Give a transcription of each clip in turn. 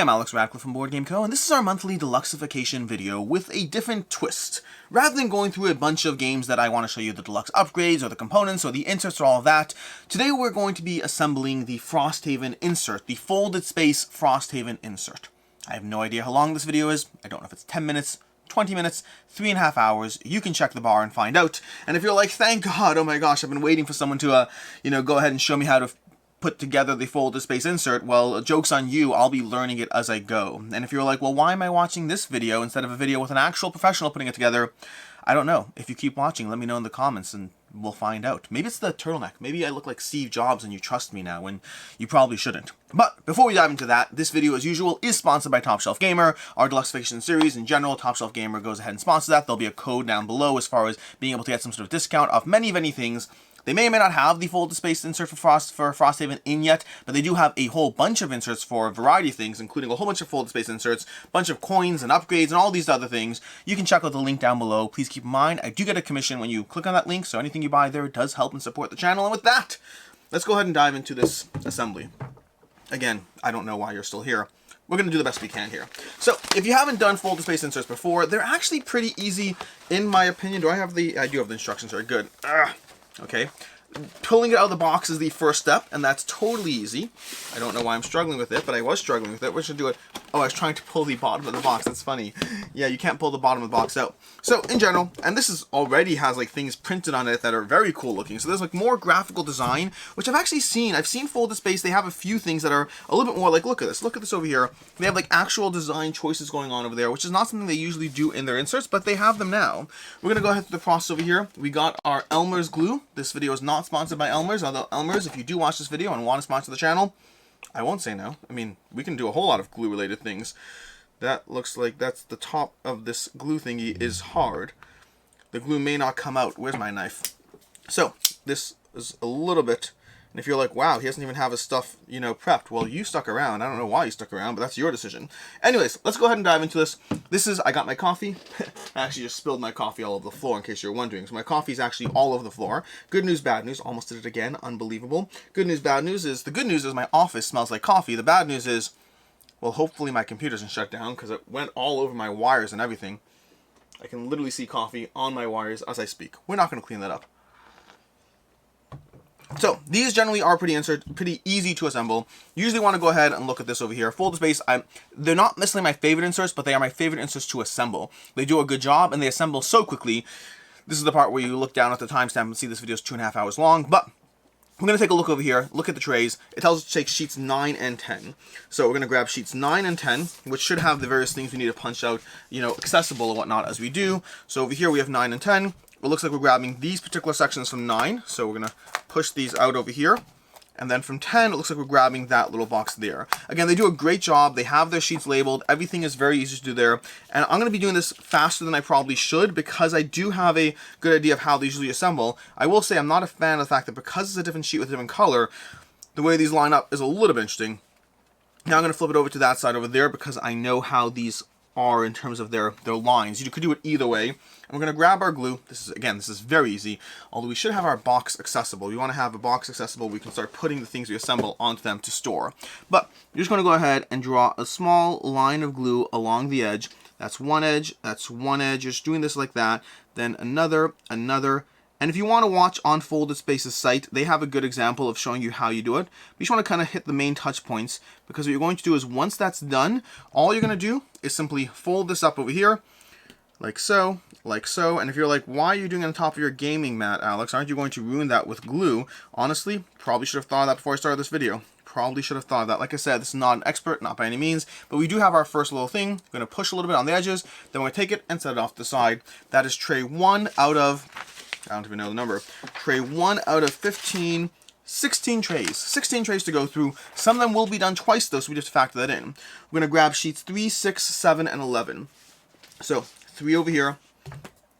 Hey, I'm Alex Radcliffe from Board Game Co., and this is our monthly deluxification video with a different twist. Rather than going through a bunch of games that I want to show you the deluxe upgrades or the components or the inserts or all of that, today we're going to be assembling the Frosthaven insert, the folded space Frosthaven insert. I have no idea how long this video is. I don't know if it's 10 minutes, 20 minutes, 3.5 hours. You can check the bar and find out. And if you're like, thank God, oh my gosh, I've been waiting for someone to, go ahead and show me how to put together the folded space insert, well, joke's on you, I'll be learning it as I go. And if you're like, well, why am I watching this video instead of a video with an actual professional putting it together? I don't know. If you keep watching, let me know in the comments and we'll find out. Maybe it's the turtleneck. Maybe I look like Steve Jobs and you trust me now, when you probably shouldn't. But before we dive into that, this video, as usual, is sponsored by Top Shelf Gamer. Our deluxification series in general, Top Shelf Gamer goes ahead and sponsors that. There'll be a code down below as far as being able to get some sort of discount off many things. They may or may not have the folded space insert for Frosthaven in yet, but they do have a whole bunch of inserts for a variety of things, including a whole bunch of folded space inserts, a bunch of coins and upgrades and all these other things. You can check out the link down below. Please keep in mind, I do get a commission when you click on that link, so anything you buy there does help and support the channel. And with that, let's go ahead and dive into this assembly. Again, I don't know why you're still here. We're going to do the best we can here. So, if you haven't done folded space inserts before, they're actually pretty easy, in my opinion. I do have the instructions here. Good. Okay. Pulling it out of the box is the first step, and that's totally easy. I don't know why I'm struggling with it, but I was struggling with it. We should do it. Oh, I was trying to pull the bottom of the box. That's funny. Yeah, you can't pull the bottom of the box out. So, in general, and this is already has like things printed on it that are very cool looking. So there's like more graphical design, which I've actually seen. I've seen folded space. They have a few things that are a little bit more like, look at this. Look at this over here. They have like actual design choices going on over there, which is not something they usually do in their inserts, but they have them now. We're going to go ahead through the process over here. We got our Elmer's glue. This video is not sponsored by Elmer's, although Elmer's, if you do watch this video and want to sponsor the channel, I won't say no. I mean, we can do a whole lot of glue related things. That looks like that's the top of this glue thingy is hard. The glue may not come out. Where's my knife? So, this is a little bit, and if you're like, wow, he doesn't even have his stuff, prepped. Well, you stuck around. I don't know why you stuck around, but that's your decision. Anyways, let's go ahead and dive into this. I got my coffee. I actually just spilled my coffee all over the floor, in case you're wondering. So my coffee is actually all over the floor. Good news, bad news. Almost did it again. Unbelievable. Good news, bad news is, the good news is my office smells like coffee. The bad news is, well, hopefully my computer doesn't shut down, because it went all over my wires and everything. I can literally see coffee on my wires as I speak. We're not going to clean that up. So, these generally are pretty easy to assemble. You usually want to go ahead and look at this over here. Folded space, they're not necessarily my favorite inserts, but they are my favorite inserts to assemble. They do a good job, and they assemble so quickly. This is the part where you look down at the timestamp and see this video is 2.5 hours long, but we're going to take a look over here, look at the trays. It tells us to take sheets 9 and 10. So we're going to grab sheets 9 and 10, which should have the various things we need to punch out, accessible and whatnot as we do. So over here we have 9 and 10. It looks like we're grabbing these particular sections from 9, so we're going to push these out over here. And then from 10, it looks like we're grabbing that little box there. Again, they do a great job. They have their sheets labeled. Everything is very easy to do there. And I'm going to be doing this faster than I probably should, because I do have a good idea of how they usually assemble. I will say I'm not a fan of the fact that because it's a different sheet with a different color, the way these line up is a little bit interesting. Now I'm going to flip it over to that side over there, because I know how these are in terms of their lines. You could do it either way. And we're going to grab our glue. This is very easy, although we should have our box accessible. We want to have a box accessible. We can start putting the things we assemble onto them to store. But you're just going to go ahead and draw a small line of glue along the edge. That's one edge. That's one edge. You're just doing this like that. Then another. And if you want to watch on Folded Space's site, they have a good example of showing you how you do it. But you just want to kind of hit the main touch points, because what you're going to do is, once that's done, all you're going to do is simply fold this up over here, like so, like so. And if you're like, why are you doing it on top of your gaming mat, Alex? Aren't you going to ruin that with glue? Honestly, probably should have thought of that before I started this video. Probably should have thought of that. Like I said, this is not an expert, not by any means, but we do have our first little thing. We're going to push a little bit on the edges, then we're going to take it and set it off to the side. That is tray 1 out of, I don't even know the number, tray 1 out of 15, 16 trays. 16 trays to go through. Some of them will be done twice though, so we just factor that in. We're going to grab sheets 3, 6, 7, and 11. So 3 over here,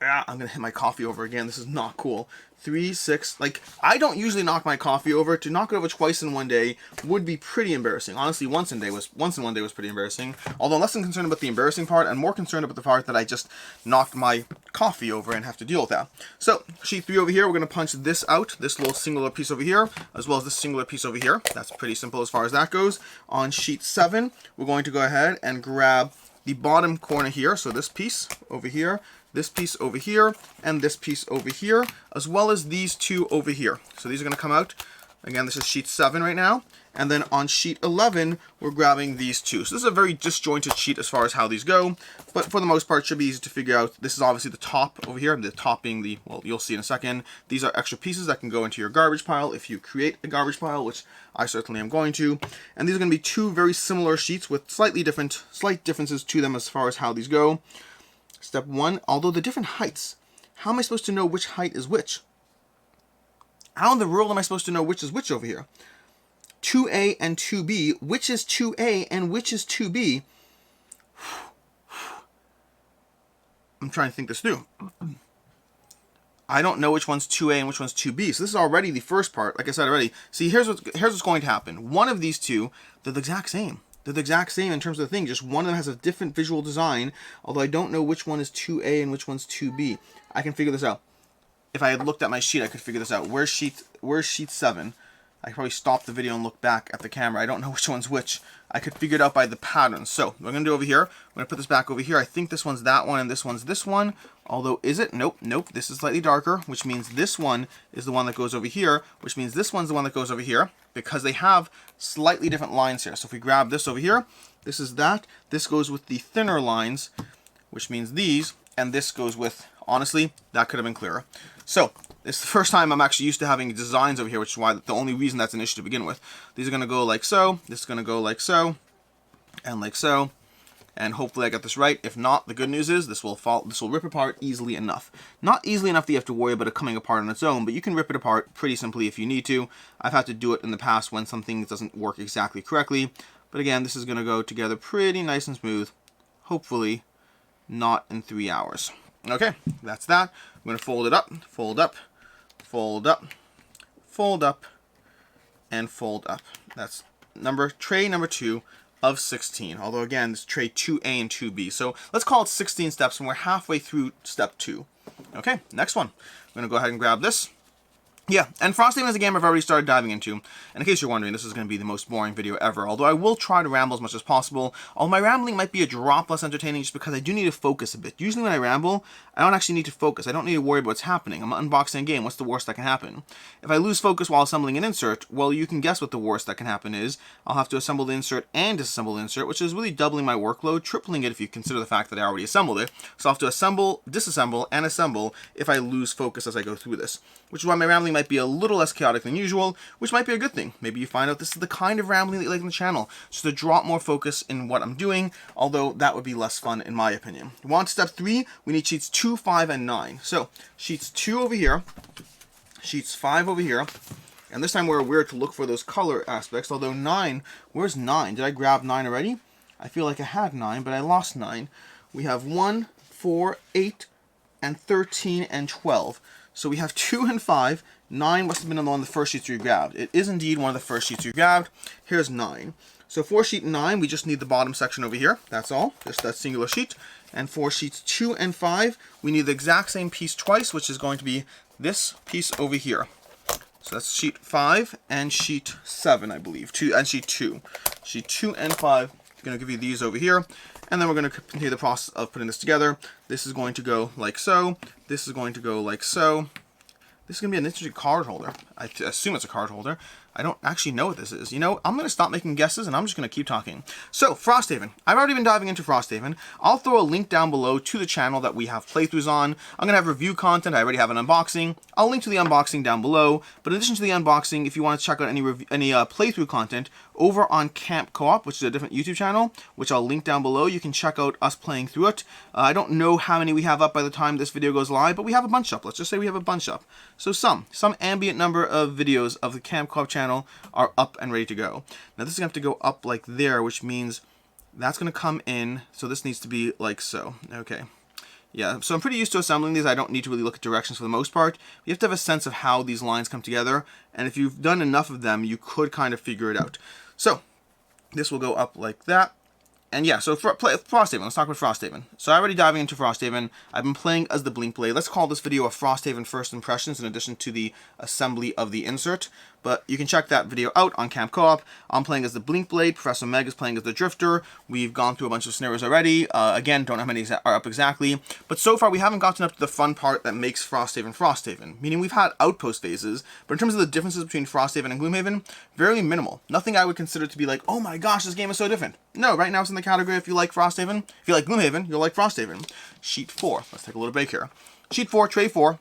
I'm gonna hit my coffee over again. This is not cool. 3, 6, like, I don't usually knock my coffee over. To knock it over twice in one day would be pretty embarrassing. Honestly, once in one day was pretty embarrassing. Although I'm less than concerned about the embarrassing part, and more concerned about the part that I just knocked my coffee over and have to deal with that. So, sheet 3 over here, we're gonna punch this out, this little singular piece over here, as well as this singular piece over here. That's pretty simple as far as that goes. On sheet 7, we're going to go ahead and grab the bottom corner here, so this piece over here, this piece over here, and this piece over here, as well as these two over here. So these are going to come out. Again, this is sheet 7 right now. And then on sheet 11, we're grabbing these two. So this is a very disjointed sheet as far as how these go, but for the most part, it should be easy to figure out. This is obviously the top over here, the top being the, well, you'll see in a second. These are extra pieces that can go into your garbage pile if you create a garbage pile, which I certainly am going to. And these are going to be two very similar sheets with slight differences to them as far as how these go. Step 1, although the different heights, how am I supposed to know which height is which? How in the world am I supposed to know which is which over here? 2A and 2B, which is 2A and which is 2B? I'm trying to think this through. I don't know which one's 2A and which one's 2B. So this is already the first part. Like I said already. See, here's what's going to happen. One of these two, they're the exact same. They're the exact same in terms of the thing. Just one of them has a different visual design. Although I don't know which one is 2A and which one's 2B. I can figure this out. If I had looked at my sheet, I could figure this out. Where's sheet 7? I could probably stop the video and look back at the camera. I don't know which one's which. I could figure it out by the pattern. So, what I'm going to do over here, I'm going to put this back over here. I think this one's that one and this one's this one. Although, is it? Nope, nope. This is slightly darker, which means this one is the one that goes over here, which means this one's the one that goes over here, because they have slightly different lines here. So if we grab this over here, this is that. This goes with the thinner lines, which means these, and this goes with, honestly, that could have been clearer. So, it's the first time I'm actually used to having designs over here, which is why the only reason that's an issue to begin with. These are going to go like so, this is going to go like so, and hopefully I got this right. If not, the good news is this will rip apart easily enough. Not easily enough that you have to worry about it coming apart on its own, but you can rip it apart pretty simply if you need to. I've had to do it in the past when something doesn't work exactly correctly, but again, this is going to go together pretty nice and smooth, hopefully not in 3 hours. Okay, that's that. I'm going to fold it up, fold up, fold up, fold up, and fold up. That's tray number 2 of 16. Although again, this is tray 2A and 2B. So let's call it 16 steps, and we're halfway through step 2. Okay, next one. I'm going to go ahead and grab this. Yeah, and Frosthaven is a game I've already started diving into. And in case you're wondering, this is going to be the most boring video ever, although I will try to ramble as much as possible. Although my rambling might be a drop less entertaining just because I do need to focus a bit. Usually when I ramble, I don't actually need to focus. I don't need to worry about what's happening. I'm unboxing a game. What's the worst that can happen? If I lose focus while assembling an insert, well, you can guess what the worst that can happen is. I'll have to assemble the insert and disassemble the insert, which is really doubling my workload, tripling it if you consider the fact that I already assembled it. So I'll have to assemble, disassemble, and assemble if I lose focus as I go through this. Which is why my rambling might be a little less chaotic than usual, which might be a good thing. Maybe you find out this is the kind of rambling that you like on the channel, so to drop more focus in what I'm doing, although that would be less fun in my opinion. We want step 3, we need sheets 2, 5, and 9. So, sheets 2 over here, sheets 5 over here, and this time we're to look for those color aspects, although 9, where's 9? Did I grab 9 already? I feel like I had 9, but I lost 9. We have 1, 4, 8, and 13, and 12. So we have 2 and 5. 9 must have been on one of the first sheets we grabbed. It is indeed one of the first sheets we grabbed. Here's 9. So for sheet 9, we just need the bottom section over here. That's all. Just that singular sheet. And for sheets 2 and 5, we need the exact same piece twice, which is going to be this piece over here. So that's sheet 5 and sheet 7, I believe. And sheet 2. Sheet 2 and 5. I'm going to give you these over here. And then we're going to continue the process of putting this together. This is going to go like so. This is going to go like so. This is going to be an interesting card holder. I assume it's a card holder. I don't actually know what this is. You know, I'm going to stop making guesses and I'm just going to keep talking. So, Frosthaven. I've already been diving into Frosthaven. I'll throw a link down below to the channel that we have playthroughs on. I'm going to have review content. I already have an unboxing. I'll link to the unboxing down below. But in addition to the unboxing, if you want to check out any playthrough content over on Camp Co-op, which is a different YouTube channel, which I'll link down below, you can check out us playing through it. I don't know how many we have up by the time this video goes live, but we have a bunch up. Let's just say we have a bunch up. So some ambient number of videos of the Camp Co-op channel are up and ready to go. Now this is going to have to go up like there, which means that's going to come in, so this needs to be like so. Okay. Yeah, so I'm pretty used to assembling these. I don't need to really look at directions for the most part. You have to have a sense of how these lines come together, and if you've done enough of them, you could kind of figure it out. So this will go up like that. And yeah, so Frosthaven, let's talk about Frosthaven. So already diving into Frosthaven, I've been playing as the Blink Blade. Let's call this video a Frosthaven First Impressions in addition to the assembly of the insert. But you can check that video out on Camp Co-op. I'm playing as the Blink Blade, Professor Meg is playing as the Drifter. We've gone through a bunch of scenarios already. Again, don't know how many are up exactly. But so far, we haven't gotten up to the fun part that makes Frosthaven Frosthaven. Meaning we've had outpost phases, but in terms of the differences between Frosthaven and Gloomhaven, very minimal. Nothing I would consider to be like, oh my gosh, this game is so different. No, right now it's in the category if you like Frosthaven. If you like Gloomhaven, you'll like Frosthaven. Sheet 4. Let's take a little break here. Sheet 4, Tray 4.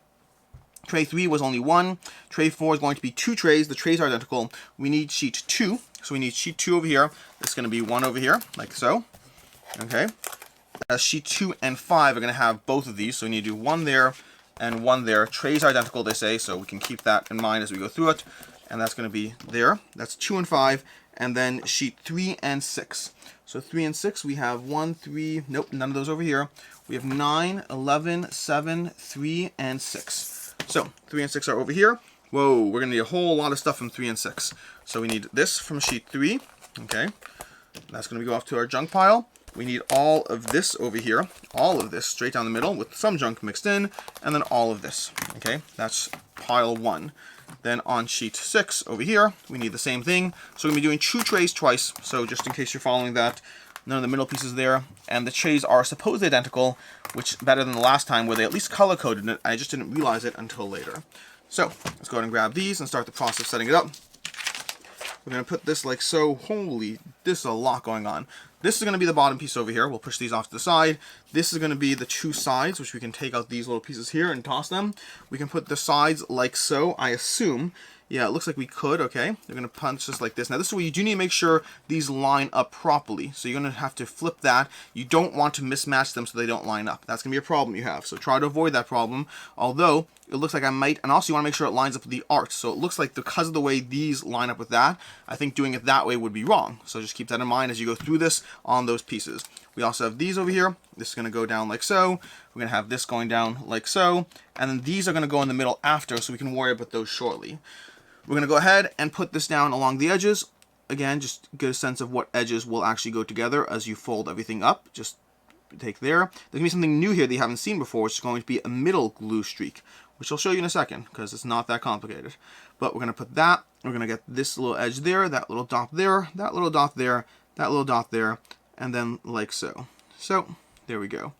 Tray 3 was only 1. Tray 4 is going to be 2 trays. The trays are identical. We need sheet 2. So we need sheet 2 over here. It's going to be 1 over here, like so. Okay. Sheet 2 and 5 are going to have both of these. So we need to do 1 there and 1 there. Trays are identical, they say, so we can keep that in mind as we go through it. And that's going to be there. That's 2 and 5. And then sheet 3 and 6. So 3 and 6, we have 1, 3, nope, none of those over here. We have 9, 11, 7, 3, and 6. So 3 and 6 are over here. Whoa, we're going to need a whole lot of stuff from 3 and 6. So we need this from sheet 3. Okay, that's going to go off to our junk pile. We need all of this over here. All of this straight down the middle with some junk mixed in. And then all of this. Okay, that's pile 1. Then on sheet 6 over here, we need the same thing. So we're going to be doing 2 trays twice. So just in case you're following that, none of the middle pieces there. And the trays are supposedly identical, which better than the last time where they at least color-coded it. I just didn't realize it until later. So let's go ahead and grab these and start the process of setting it up. We're going to put this like so. Holy, this is a lot going on. This is going to be the bottom piece over here. We'll push these off to the side. This is going to be the 2 sides, which we can take out these little pieces here and toss them. We can put the sides like so, I assume. Yeah, it looks like we could, okay. They're going to punch just like this. Now, this is where you do need to make sure these line up properly. So you're going to have to flip that. You don't want to mismatch them so they don't line up. That's going to be a problem you have. So try to avoid that problem. Although, it looks like I might, and also you want to make sure it lines up with the art. So it looks like because of the way these line up with that, I think doing it that way would be wrong. So just keep that in mind as you go through this on those pieces. We also have these over here. This is going to go down like so. We're going to have this going down like so. And then these are going to go in the middle after, so we can worry about those shortly. We're going to go ahead and put this down along the edges. Again, just get a sense of what edges will actually go together as you fold everything up. Just take there. There's going to be something new here that you haven't seen before, which is going to be a middle glue streak, which I'll show you in a second because it's not that complicated. But we're going to put that. We're going to get this little edge there, that little dot there, that little dot there, that little dot there, and then like so. So there we go.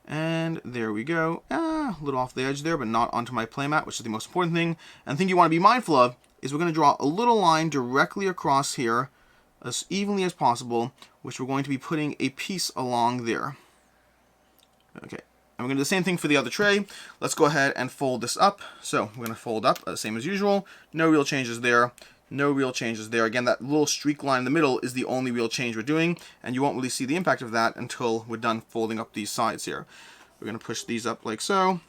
And there we go. A little off the edge there, but not onto my playmat, which is the most important thing. And the thing you want to be mindful of is we're going to draw a little line directly across here as evenly as possible, which we're going to be putting a piece along there. Okay. And we're going to do the same thing for the other tray. Let's go ahead and fold this up. So we're going to fold up, same as usual. No real changes there. No real changes there. Again, that little streak line in the middle is the only real change we're doing, and you won't really see the impact of that until we're done folding up these sides here. We're going to push these up like so,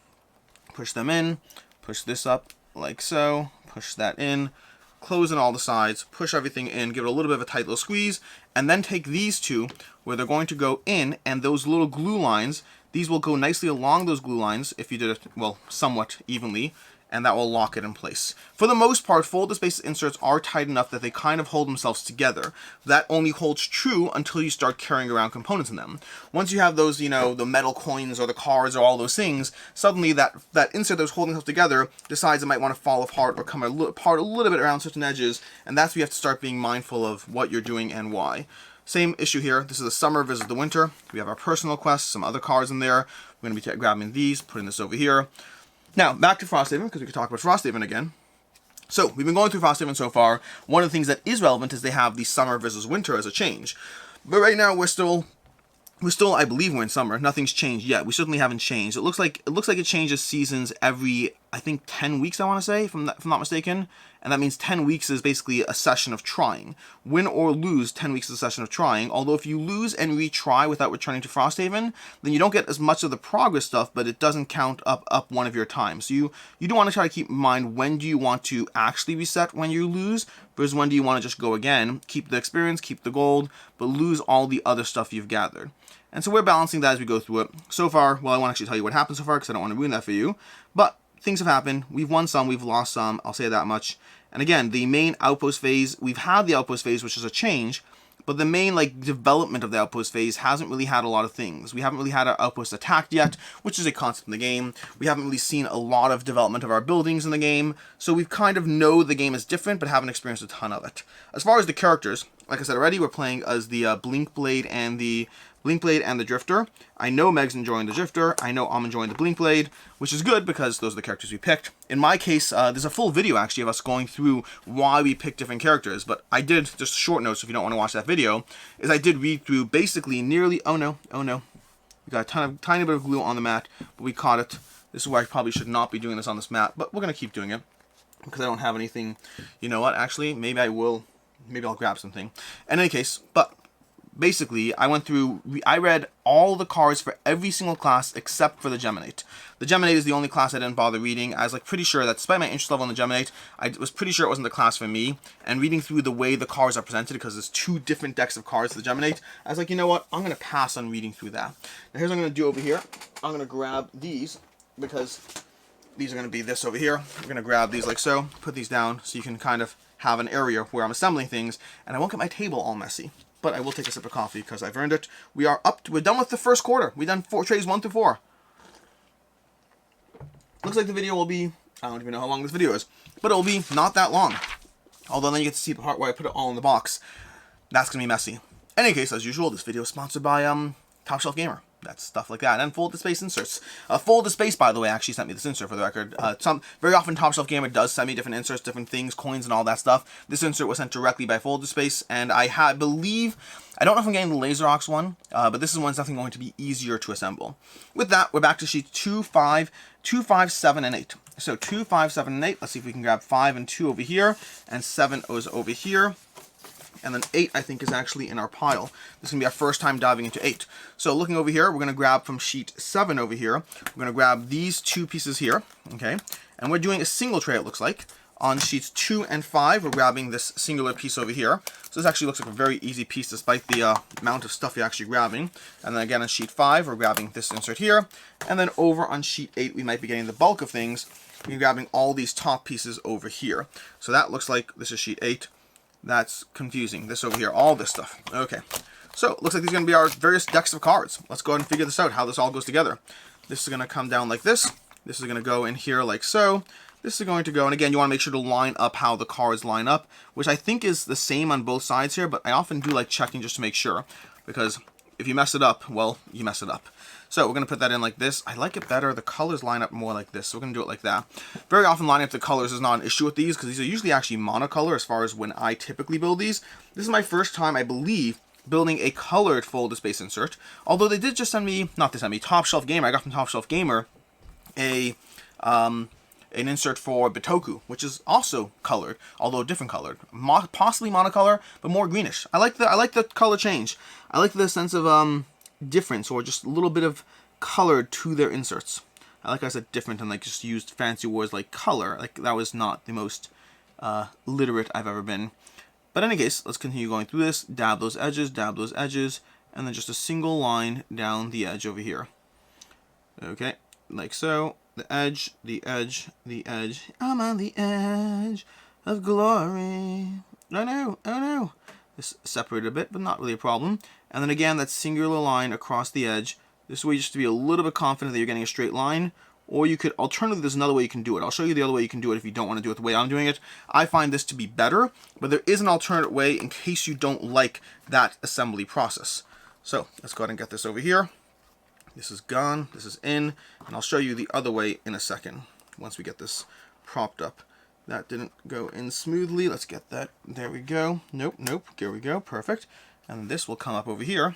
push them in, push this up like so, push that in, close in all the sides, push everything in, give it a little bit of a tight little squeeze, and then take these two where they're going to go in, and those little glue lines, these will go nicely along those glue lines if you did it, well, somewhat evenly, and that will lock it in place. For the most part, folded space inserts are tight enough that they kind of hold themselves together. That only holds true until you start carrying around components in them. Once you have those, you know, the metal coins or the cards or all those things, suddenly that insert that was holding itself together decides it might want to fall apart or come apart a little bit around certain edges, and that's where you have to start being mindful of what you're doing and why. Same issue here. This is the summer versus the winter. We have our personal quests, some other cards in there. We're going to be grabbing these, putting this over here. Now, back to Frosthaven, because we can talk about Frosthaven again. So, we've been going through Frosthaven so far. One of the things that is relevant is they have the summer versus winter as a change. But right now, we're still, I believe we're in summer. Nothing's changed yet. We certainly haven't changed. It looks like it changes seasons every I think 10 weeks, I want to say, if I'm not mistaken. And that means 10 weeks is basically a session of trying. Win or lose, 10 weeks is a session of trying. Although if you lose and retry without returning to Frosthaven, then you don't get as much of the progress stuff, but it doesn't count up one of your times. So you do want to try to keep in mind, when do you want to actually reset when you lose, versus when do you want to just go again, keep the experience, keep the gold, but lose all the other stuff you've gathered. And so we're balancing that as we go through it. So far, well, I won't actually tell you what happened so far because I don't want to ruin that for you, but things have happened. We've won some, we've lost some, I'll say that much. And again, the main outpost phase, we've had the outpost phase, which is a change, but the main development of the outpost phase hasn't really had a lot of things. We haven't really had our outpost attacked yet, which is a concept in the game. We haven't really seen a lot of development of our buildings in the game, so we kind of know the game is different, but haven't experienced a ton of it. As far as the characters, like I said already, we're playing as the Blink Blade and the Drifter. I know Meg's enjoying the Drifter. I know I'm enjoying the Blink Blade, which is good because those are the characters we picked. In my case, there's a full video actually of us going through why we picked different characters, but I did, just a short note, so if you don't want to watch that video, is I did read through basically nearly, oh no, we got a tiny bit of glue on the mat, but we caught it. This is why I probably should not be doing this on this mat, but we're going to keep doing it because I don't have anything. You know what, actually, maybe I'll grab something. In any case, but basically, I read all the cards for every single class except for the Geminate. The Geminate is the only class I didn't bother reading. I was pretty sure that despite my interest level in the Geminate, I was pretty sure it wasn't the class for me. And reading through the way the cards are presented, because there's 2 different decks of cards for the Geminate, I was like, you know what, I'm going to pass on reading through that. Now here's what I'm going to do over here. I'm going to grab these, because these are going to be this over here. I'm going to grab these like so, put these down so you can kind of have an area where I'm assembling things, and I won't get my table all messy. But I will take a sip of coffee because I've earned it. We're done with the first quarter. We've done trays 1 through 4. Looks like the video will be, I don't even know how long this video is, but it'll be not that long. Although then you get to see the part where I put it all in the box. That's going to be messy. In any case, as usual, this video is sponsored by Top Shelf Gamer. That's stuff like that. And Fold to Space inserts. Fold to Space, by the way, actually sent me this insert for the record. Very often Top Shelf Gamer does send me different inserts, different things, coins and all that stuff. This insert was sent directly by Fold to Space, and I believe, I don't know if I'm getting the Laser Ox one, but this is one's definitely going to be easier to assemble. With that, we're back to sheets 2, 5, 7, and 8. So 2, 5, 7, and 8. Let's see if we can grab 5 and 2 over here, and 7 is over here. And then 8, I think, is actually in our pile. This is going to be our first time diving into 8. So looking over here, we're going to grab from sheet 7 over here. We're going to grab these 2 pieces here, okay? And we're doing a single tray, it looks like. On sheets 2 and 5, we're grabbing this singular piece over here. So this actually looks like a very easy piece despite the amount of stuff you're actually grabbing. And then again on sheet 5, we're grabbing this insert here. And then over on sheet 8, we might be getting the bulk of things. We're grabbing all these top pieces over here. So that looks like this is sheet 8. That's confusing. This over here, all this stuff. Okay. So it looks like these are going to be our various decks of cards. Let's go ahead and figure this out, how this all goes together. This is going to come down like this. This is going to go in here like so. This is going to go, and again, you want to make sure to line up how the cards line up, which I think is the same on both sides here, but I often do like checking just to make sure, because if you mess it up, well, you mess it up. So we're going to put that in like this. I like it better. The colors line up more like this. So we're going to do it like that. Very often lining up the colors is not an issue with these because these are usually actually monocolor as far as when I typically build these. This is my first time, I believe, building a colored Fold to Space insert. Although they did just send me, Top Shelf Gamer. I got from Top Shelf Gamer an insert for Bitoku, which is also colored, although different colored, possibly monocolor, but more greenish. I like the color change. I like the sense of difference, or just a little bit of color to their inserts. I like I said different and just used fancy words like color. That was not the most literate I've ever been. But in any case, let's continue going through this. Dab those edges, and then just a single line down the edge over here. Okay, like so. The edge, the edge, the edge. I'm on the edge of glory. Oh no, oh no. This separated a bit, but not really a problem. And then again, that singular line across the edge. This way, just to be a little bit confident that you're getting a straight line. Or you could, alternatively, there's another way you can do it. I'll show you the other way you can do it if you don't want to do it the way I'm doing it. I find this to be better, but there is an alternate way in case you don't like that assembly process. So let's go ahead and get this over here. This is gone, this is in, and I'll show you the other way in a second once we get this propped up. That didn't go in smoothly. Let's get that. There we go. Nope, nope. Here we go. Perfect. And this will come up over here.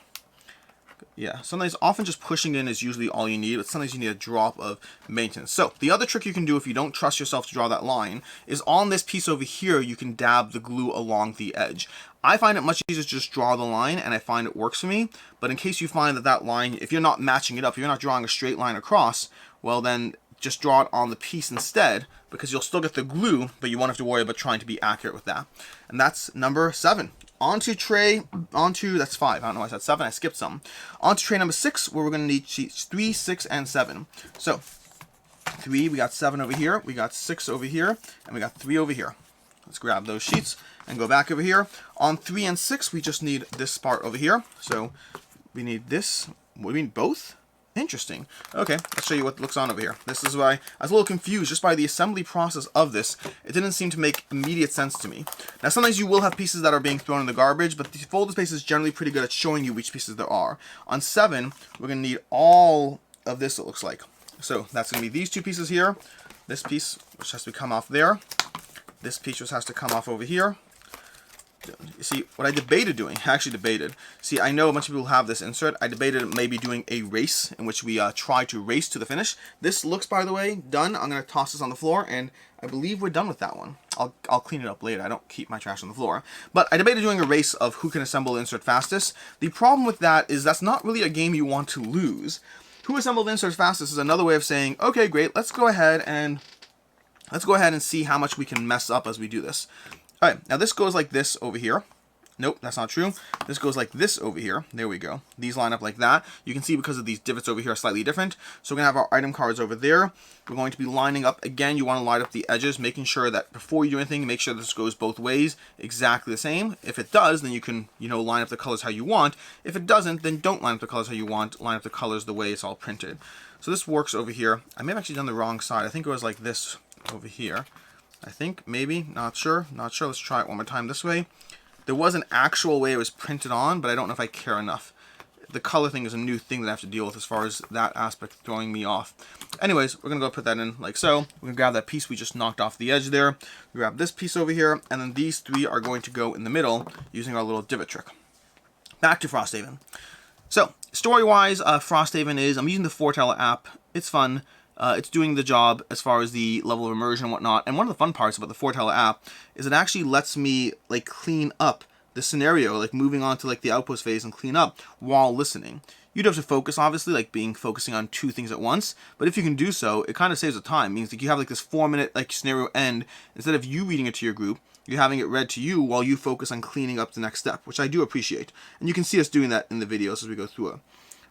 Yeah, sometimes often just pushing in is usually all you need, but sometimes you need a drop of maintenance. So the other trick you can do if you don't trust yourself to draw that line is on this piece over here, you can dab the glue along the edge. I find it much easier to just draw the line, and I find it works for me. But in case you find that that line, if you're not matching it up, if you're not drawing a straight line across, well then just draw it on the piece instead, because you'll still get the glue, but you won't have to worry about trying to be accurate with that. And that's number 7. Onto tray, that's 5. I don't know why I said 7, I skipped some. Onto tray number 6, where we're going to need sheets 3, 6, and 7. So, 3, we got 7 over here, we got 6 over here, and we got 3 over here. Let's grab those sheets and go back over here. On 3 and 6, we just need this part over here. So, we need this. We need both? Interesting. Okay, let's show you what looks on over here. This is why I was a little confused just by the assembly process of this. It didn't seem to make immediate sense to me. Now, sometimes you will have pieces that are being thrown in the garbage, but the folded space is generally pretty good at showing you which pieces there are. On 7, we're going to need all of this, it looks like. So that's going to be these 2 pieces here. This piece, which has to come off there. This piece just has to come off over here. See, what I debated doing, I actually debated. See, I know a bunch of people have this insert. I debated maybe doing a race in which we try to race to the finish. This looks, by the way, done. I'm going to toss this on the floor, and I believe we're done with that one. I'll clean it up later. I don't keep my trash on the floor. But I debated doing a race of who can assemble the insert fastest. The problem with that is that's not really a game you want to lose. Who assembled the insert fastest is another way of saying, okay, great, let's go ahead and see how much we can mess up as we do this. All right, now this goes like this over here. Nope, that's not true. This goes like this over here. There we go. These line up like that. You can see because of these divots over here are slightly different. So we're going to have our item cards over there. We're going to be lining up. Again, you want to line up the edges, making sure that before you do anything, make sure this goes both ways exactly the same. If it does, then you can, line up the colors how you want. If it doesn't, then don't line up the colors how you want. Line up the colors the way it's all printed. So this works over here. I may have actually done the wrong side. I think it was like this over here. I think, maybe, not sure. Let's try it one more time this way. There was an actual way it was printed on, but I don't know if I care enough. The color thing is a new thing that I have to deal with as far as that aspect throwing me off. Anyways, we're going to go put that in like so. We're going to grab that piece we just knocked off the edge there. Grab this piece over here, and then these 3 are going to go in the middle using our little divot trick. Back to Frosthaven. So, story-wise, Frosthaven is, I'm using the Foretell app. It's fun. It's doing the job as far as the level of immersion and whatnot. And one of the fun parts about the Foretell app is it actually lets me clean up the scenario, moving on to the outpost phase and clean up while listening. You'd have to focus, obviously, focusing on 2 things at once. But if you can do so, it kind of saves the time. It means you have this 4-minute scenario end. Instead of you reading it to your group, you're having it read to you while you focus on cleaning up the next step, which I do appreciate. And you can see us doing that in the videos as we go through it.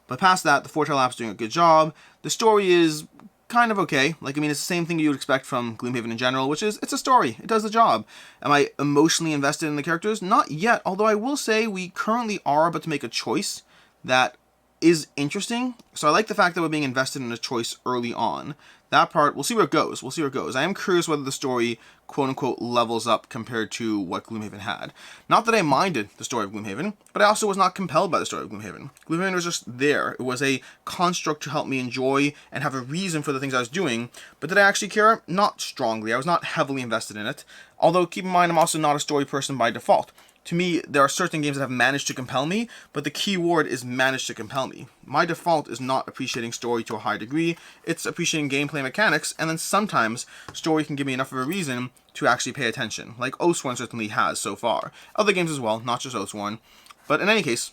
But past that, the Foretell app's doing a good job. The story is kind of okay. It's the same thing you would expect from Gloomhaven in general, which is, it's a story. It does the job. Am I emotionally invested in the characters? Not yet, although I will say we currently are about to make a choice that is interesting. So I like the fact that we're being invested in a choice early on. That part, we'll see where it goes. I am curious whether the story, quote-unquote, levels up compared to what Gloomhaven had. Not that I minded the story of Gloomhaven, but I also was not compelled by the story of Gloomhaven. Gloomhaven was just there. It was a construct to help me enjoy and have a reason for the things I was doing. But did I actually care? Not strongly. I was not heavily invested in it. Although, keep in mind, I'm also not a story person by default. To me, there are certain games that have managed to compel me, but the key word is managed to compel me. My default is not appreciating story to a high degree, it's appreciating gameplay mechanics, and then sometimes story can give me enough of a reason to actually pay attention, like Oathsworn certainly has so far. Other games as well, not just Oathsworn. But in any case,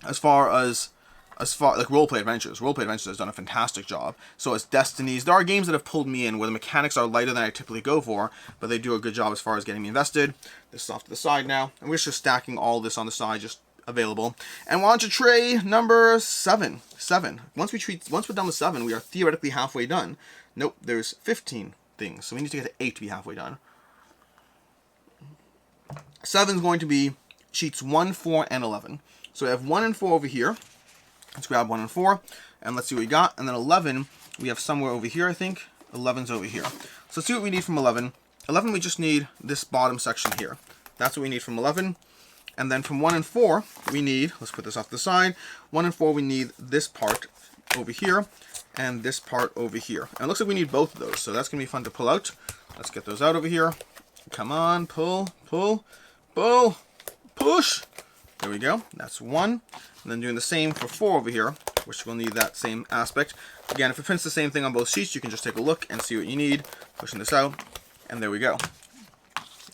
as far roleplay adventures has done a fantastic job. So as Destinies, there are games that have pulled me in where the mechanics are lighter than I typically go for, but they do a good job as far as getting me invested. This is off to the side now, and we're just stacking all this on the side, just available. And we're on to tray number 7. Once we're done with 7, we are theoretically halfway done. Nope, there's 15 things, so we need to get to 8 to be halfway done. 7 is going to be sheets 1, 4, and 11. So we have 1 and 4 over here. Let's grab 1 and 4, and let's see what we got. And then 11, we have somewhere over here, I think. 11's over here. So let's see what we need from 11. 11, we just need this bottom section here. That's what we need from 11. And then from 1 and 4, we need, let's put this off to the side. 1 and 4, we need this part over here, and this part over here. And it looks like we need both of those, so that's going to be fun to pull out. Let's get those out over here. Come on, pull, pull, pull, push. There we go. That's 1. And then doing the same for 4 over here, which will need that same aspect. Again, if it prints the same thing on both sheets, you can just take a look and see what you need. Pushing this out, and there we go.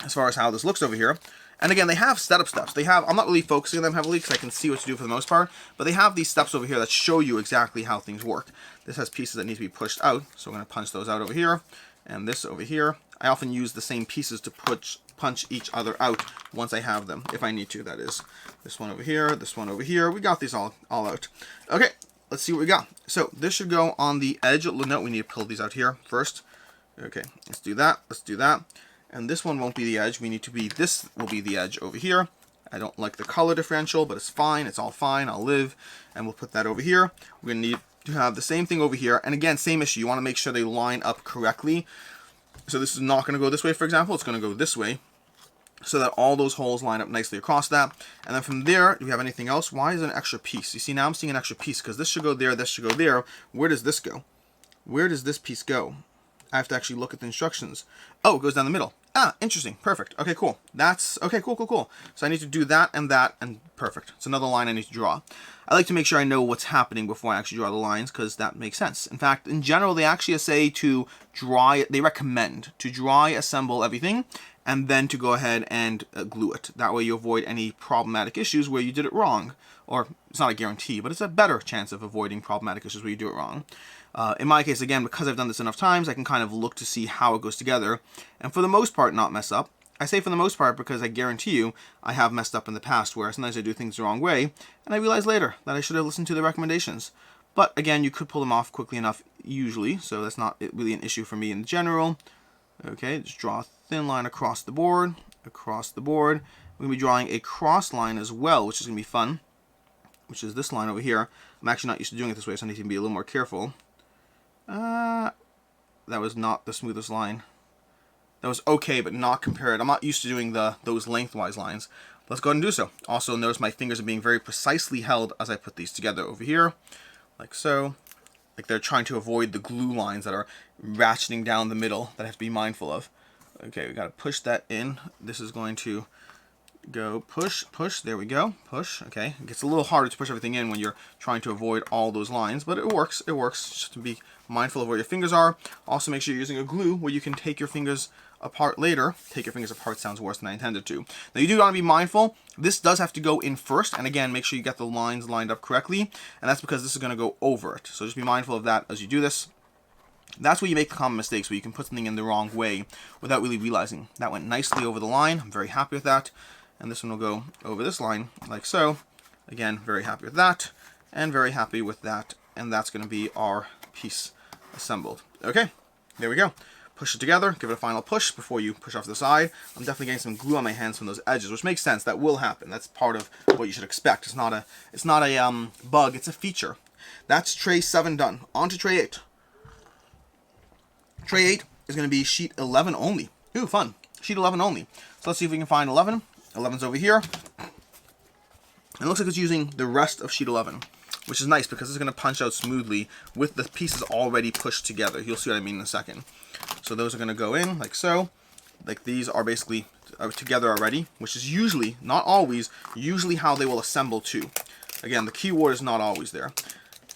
As far as how this looks over here. And again, they have setup steps. They have, I'm not really focusing on them heavily because I can see what to do for the most part, but they have these steps over here that show you exactly how things work. This has pieces that need to be pushed out, so we're going to punch those out over here, and this over here. I often use the same pieces to punch each other out once I have them, if I need to, that is. This one over here, this one over here. We got these all out. Okay, let's see what we got. So this should go on the edge. No, we need to pull these out here first. Okay, let's do that. Let's do that. And this one won't be the edge. We need to be, this will be the edge over here. I don't like the color differential, but it's fine. It's all fine. I'll live. And we'll put that over here. We're going to need to have the same thing over here. And again, same issue. You want to make sure they line up correctly. So this is not going to go this way, for example. It's going to go this way, so that all those holes line up nicely across that. And then from there, do we have anything else? Why is it an extra piece? You see, now I'm seeing an extra piece because this should go there, this should go there. Where does this go? Where does this piece go? I have to actually look at the instructions. Oh, it goes down the middle. Ah, interesting. Perfect. Okay, cool. That's, okay, cool. So I need to do that, and perfect. It's another line I need to draw. I like to make sure I know what's happening before I actually draw the lines, because that makes sense. In fact, in general, they actually say to they recommend to dry assemble everything, and then to go ahead and glue it. That way you avoid any problematic issues where you did it wrong. Or, it's not a guarantee, but it's a better chance of avoiding problematic issues where you do it wrong. In my case, again, because I've done this enough times, I can kind of look to see how it goes together, and for the most part, not mess up. I say for the most part because I guarantee you I have messed up in the past where sometimes I do things the wrong way, and I realize later that I should have listened to the recommendations. But again, you could pull them off quickly enough usually, so that's not really an issue for me in general. Okay, just draw a thin line across the board. We're going to be drawing a cross line as well, which is going to be fun, which is this line over here. I'm actually not used to doing it this way, so I need to be a little more careful. That was not the smoothest line. That was okay, but not compared. I'm not used to doing those lengthwise lines. Let's go ahead and do so. Also, notice my fingers are being very precisely held as I put these together over here, like so. Like they're trying to avoid the glue lines that are ratcheting down the middle that I have to be mindful of. Okay, we got to push that in. This is going to go push. There we go. Push. Okay, it gets a little harder to push everything in when you're trying to avoid all those lines, but it works. It works. Just to be mindful of where your fingers are. Also, make sure you're using a glue where you can take your fingers apart later. Take your fingers apart sounds worse than I intended to. Now you do want to be mindful. This does have to go in first, and again, make sure you get the lines lined up correctly, and that's because this is going to go over it. So just be mindful of that as you do this. That's where you make common mistakes, where you can put something in the wrong way without really realizing. That went nicely over the line. I'm very happy with that. And this one will go over this line, like so. Again, very happy with that, and very happy with that. And that's going to be our piece assembled. Okay, there we go. Push it together, give it a final push before you push off to the side. I'm definitely getting some glue on my hands from those edges, which makes sense. That will happen. That's part of what you should expect. It's not a bug, it's a feature. That's tray 7 done. On to tray 8. Tray 8 is going to be sheet 11 only. Ooh, fun. Sheet 11 only. So let's see if we can find 11. 11's over here. It looks like it's using the rest of sheet 11, which is nice because it's going to punch out smoothly with the pieces already pushed together. You'll see what I mean in a second. So those are going to go in like so. Like these are basically together already, which is usually, not always, usually how they will assemble too. Again, the key word is not always there.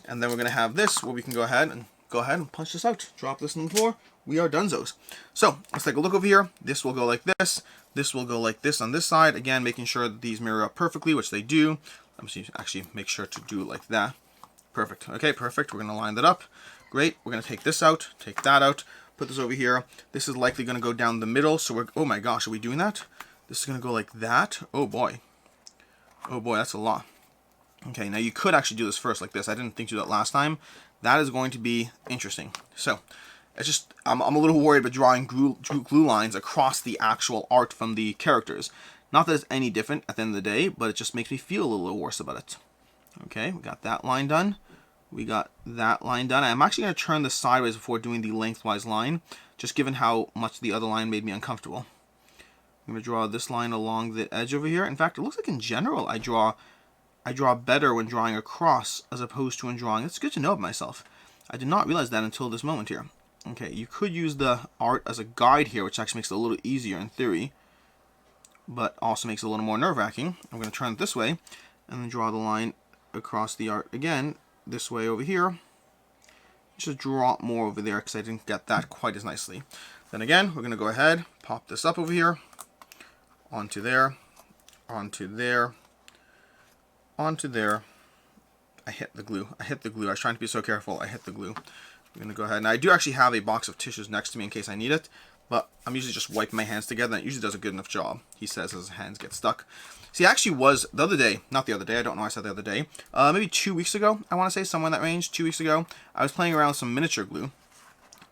And then we're going to have this where we can go ahead and punch this out. Drop this on the floor. We are donezos. So let's take a look over here. This will go like this. This will go like this on this side. Again, making sure that these mirror up perfectly, which they do. I'm going to actually make sure to do it like that. Perfect. Okay, perfect. We're going to line that up. Great. We're going to take this out, take that out, put this over here. This is likely going to go down the middle. So we're, oh my gosh, are we doing that? This is going to go like that. Oh boy. Oh boy, that's a lot. Okay, now you could actually do this first like this. I didn't think to do that last time. That is going to be interesting. So it's just, I'm a little worried about drawing glue lines across the actual art from the characters. Not that it's any different at the end of the day, but it just makes me feel a little worse about it. Okay, we got that line done. We got that line done. I'm actually going to turn this sideways before doing the lengthwise line, just given how much the other line made me uncomfortable. I'm going to draw this line along the edge over here. In fact, it looks like in general I draw better when drawing across as opposed to when drawing. It's good to know of myself. I did not realize that until this moment here. Okay, you could use the art as a guide here, which actually makes it a little easier in theory. but also makes it a little more nerve-wracking. I'm going to turn it this way and then draw the line across the art again, this way over here. Just draw more over there because I didn't get that quite as nicely. Then again, we're going to go ahead, pop this up over here, onto there, onto there, onto there. I hit the glue. I was trying to be so careful. I hit the glue. I'm going to go ahead. And I do actually have a box of tissues next to me in case I need it, but I'm usually just wiping my hands together, and it usually does a good enough job, he says, as his hands get stuck. See, I actually was, the other day, not the other day, I don't know why I said the other day, maybe 2 weeks ago, I want to say, somewhere in that range, 2 weeks ago, I was playing around with some miniature glue,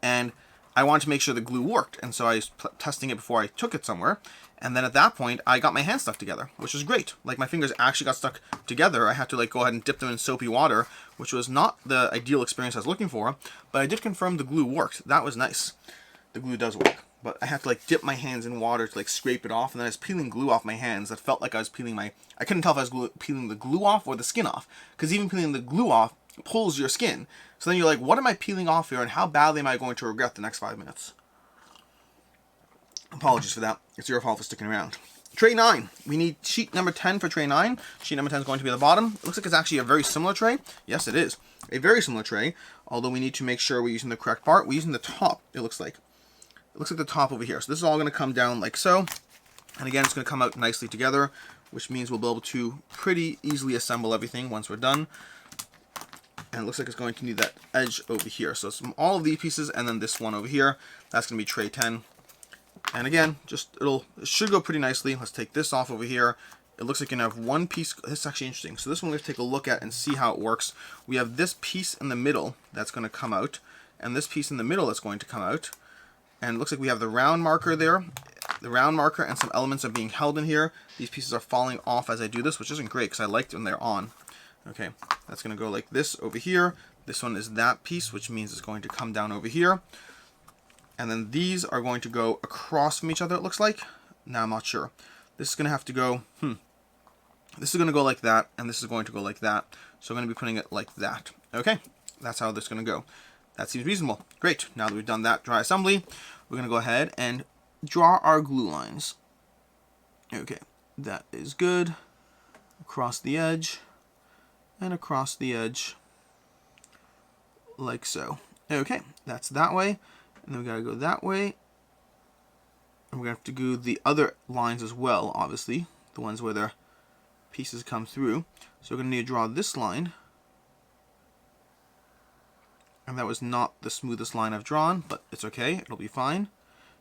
and I wanted to make sure the glue worked, and so I was testing it before I took it somewhere, and then at that point, I got my hands stuck together, which was great. Like, my fingers actually got stuck together. I had to, like, go ahead and dip them in soapy water, which was not the ideal experience I was looking for, but I did confirm the glue worked. That was nice. The glue does work. But I had to, like, dip my hands in water to, like, scrape it off, and then I was peeling glue off my hands. That felt like I was peeling my... I couldn't tell if I was peeling the glue off or the skin off, because even peeling the glue off pulls your skin. So then you're like, what am I peeling off here, and how badly am I going to regret the next 5 minutes? Apologies for that. It's your fault for sticking around. Tray 9. We need sheet number 10 for tray 9. Sheet number 10 is going to be at the bottom. It looks like it's actually a very similar tray. Yes, it is. A very similar tray, although we need to make sure we're using the correct part. We're using the top, it looks like. It looks like the top over here. So this is all going to come down like so. And again, it's going to come out nicely together, which means we'll be able to pretty easily assemble everything once we're done. And it looks like it's going to need that edge over here. So it's all of these pieces and then this one over here. That's going to be tray 10. And again, just it should go pretty nicely. Let's take this off over here. It looks like you can have one piece. This is actually interesting. So this one we have to take a look at and see how it works. We have this piece in the middle that's going to come out, and this piece in the middle that's going to come out. And it looks like we have the round marker there. The round marker and some elements are being held in here. These pieces are falling off as I do this, which isn't great because I liked when they're on. Okay, that's going to go like this over here. This one is that piece, which means it's going to come down over here. And then these are going to go across from each other, it looks like. Now I'm not sure. This is going to have to go, This is going to go like that, and this is going to go like that. So I'm going to be putting it like that. Okay, that's how this is going to go. That seems reasonable. Great. Now that we've done that dry assembly, we're going to go ahead and draw our glue lines. Okay, that is good. Across the edge, and across the edge, like so. Okay, that's that way. And then we gotta go that way. And we're gonna have to do the other lines as well, obviously. The ones where the pieces come through. So we're gonna need to draw this line. And that was not the smoothest line I've drawn, but it's okay, it'll be fine.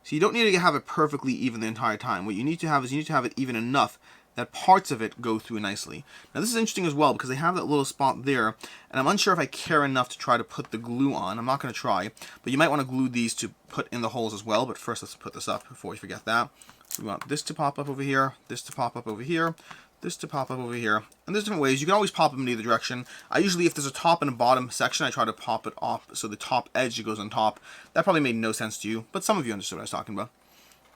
So you don't need to have it perfectly even the entire time. What you need to have is you need to have it even enough that parts of it go through nicely. Now this is interesting as well because they have that little spot there, and I'm unsure if I care enough to try to put the glue on. I'm not going to try, but you might want to glue these to put in the holes as well. But first let's put this up before we forget that. So we want this to pop up over here, this to pop up over here, this to pop up over here, and there's different ways. You can always pop them in either direction. I usually, if there's a top and a bottom section, I try to pop it off so the top edge goes on top. That probably made no sense to you, but some of you understood what I was talking about.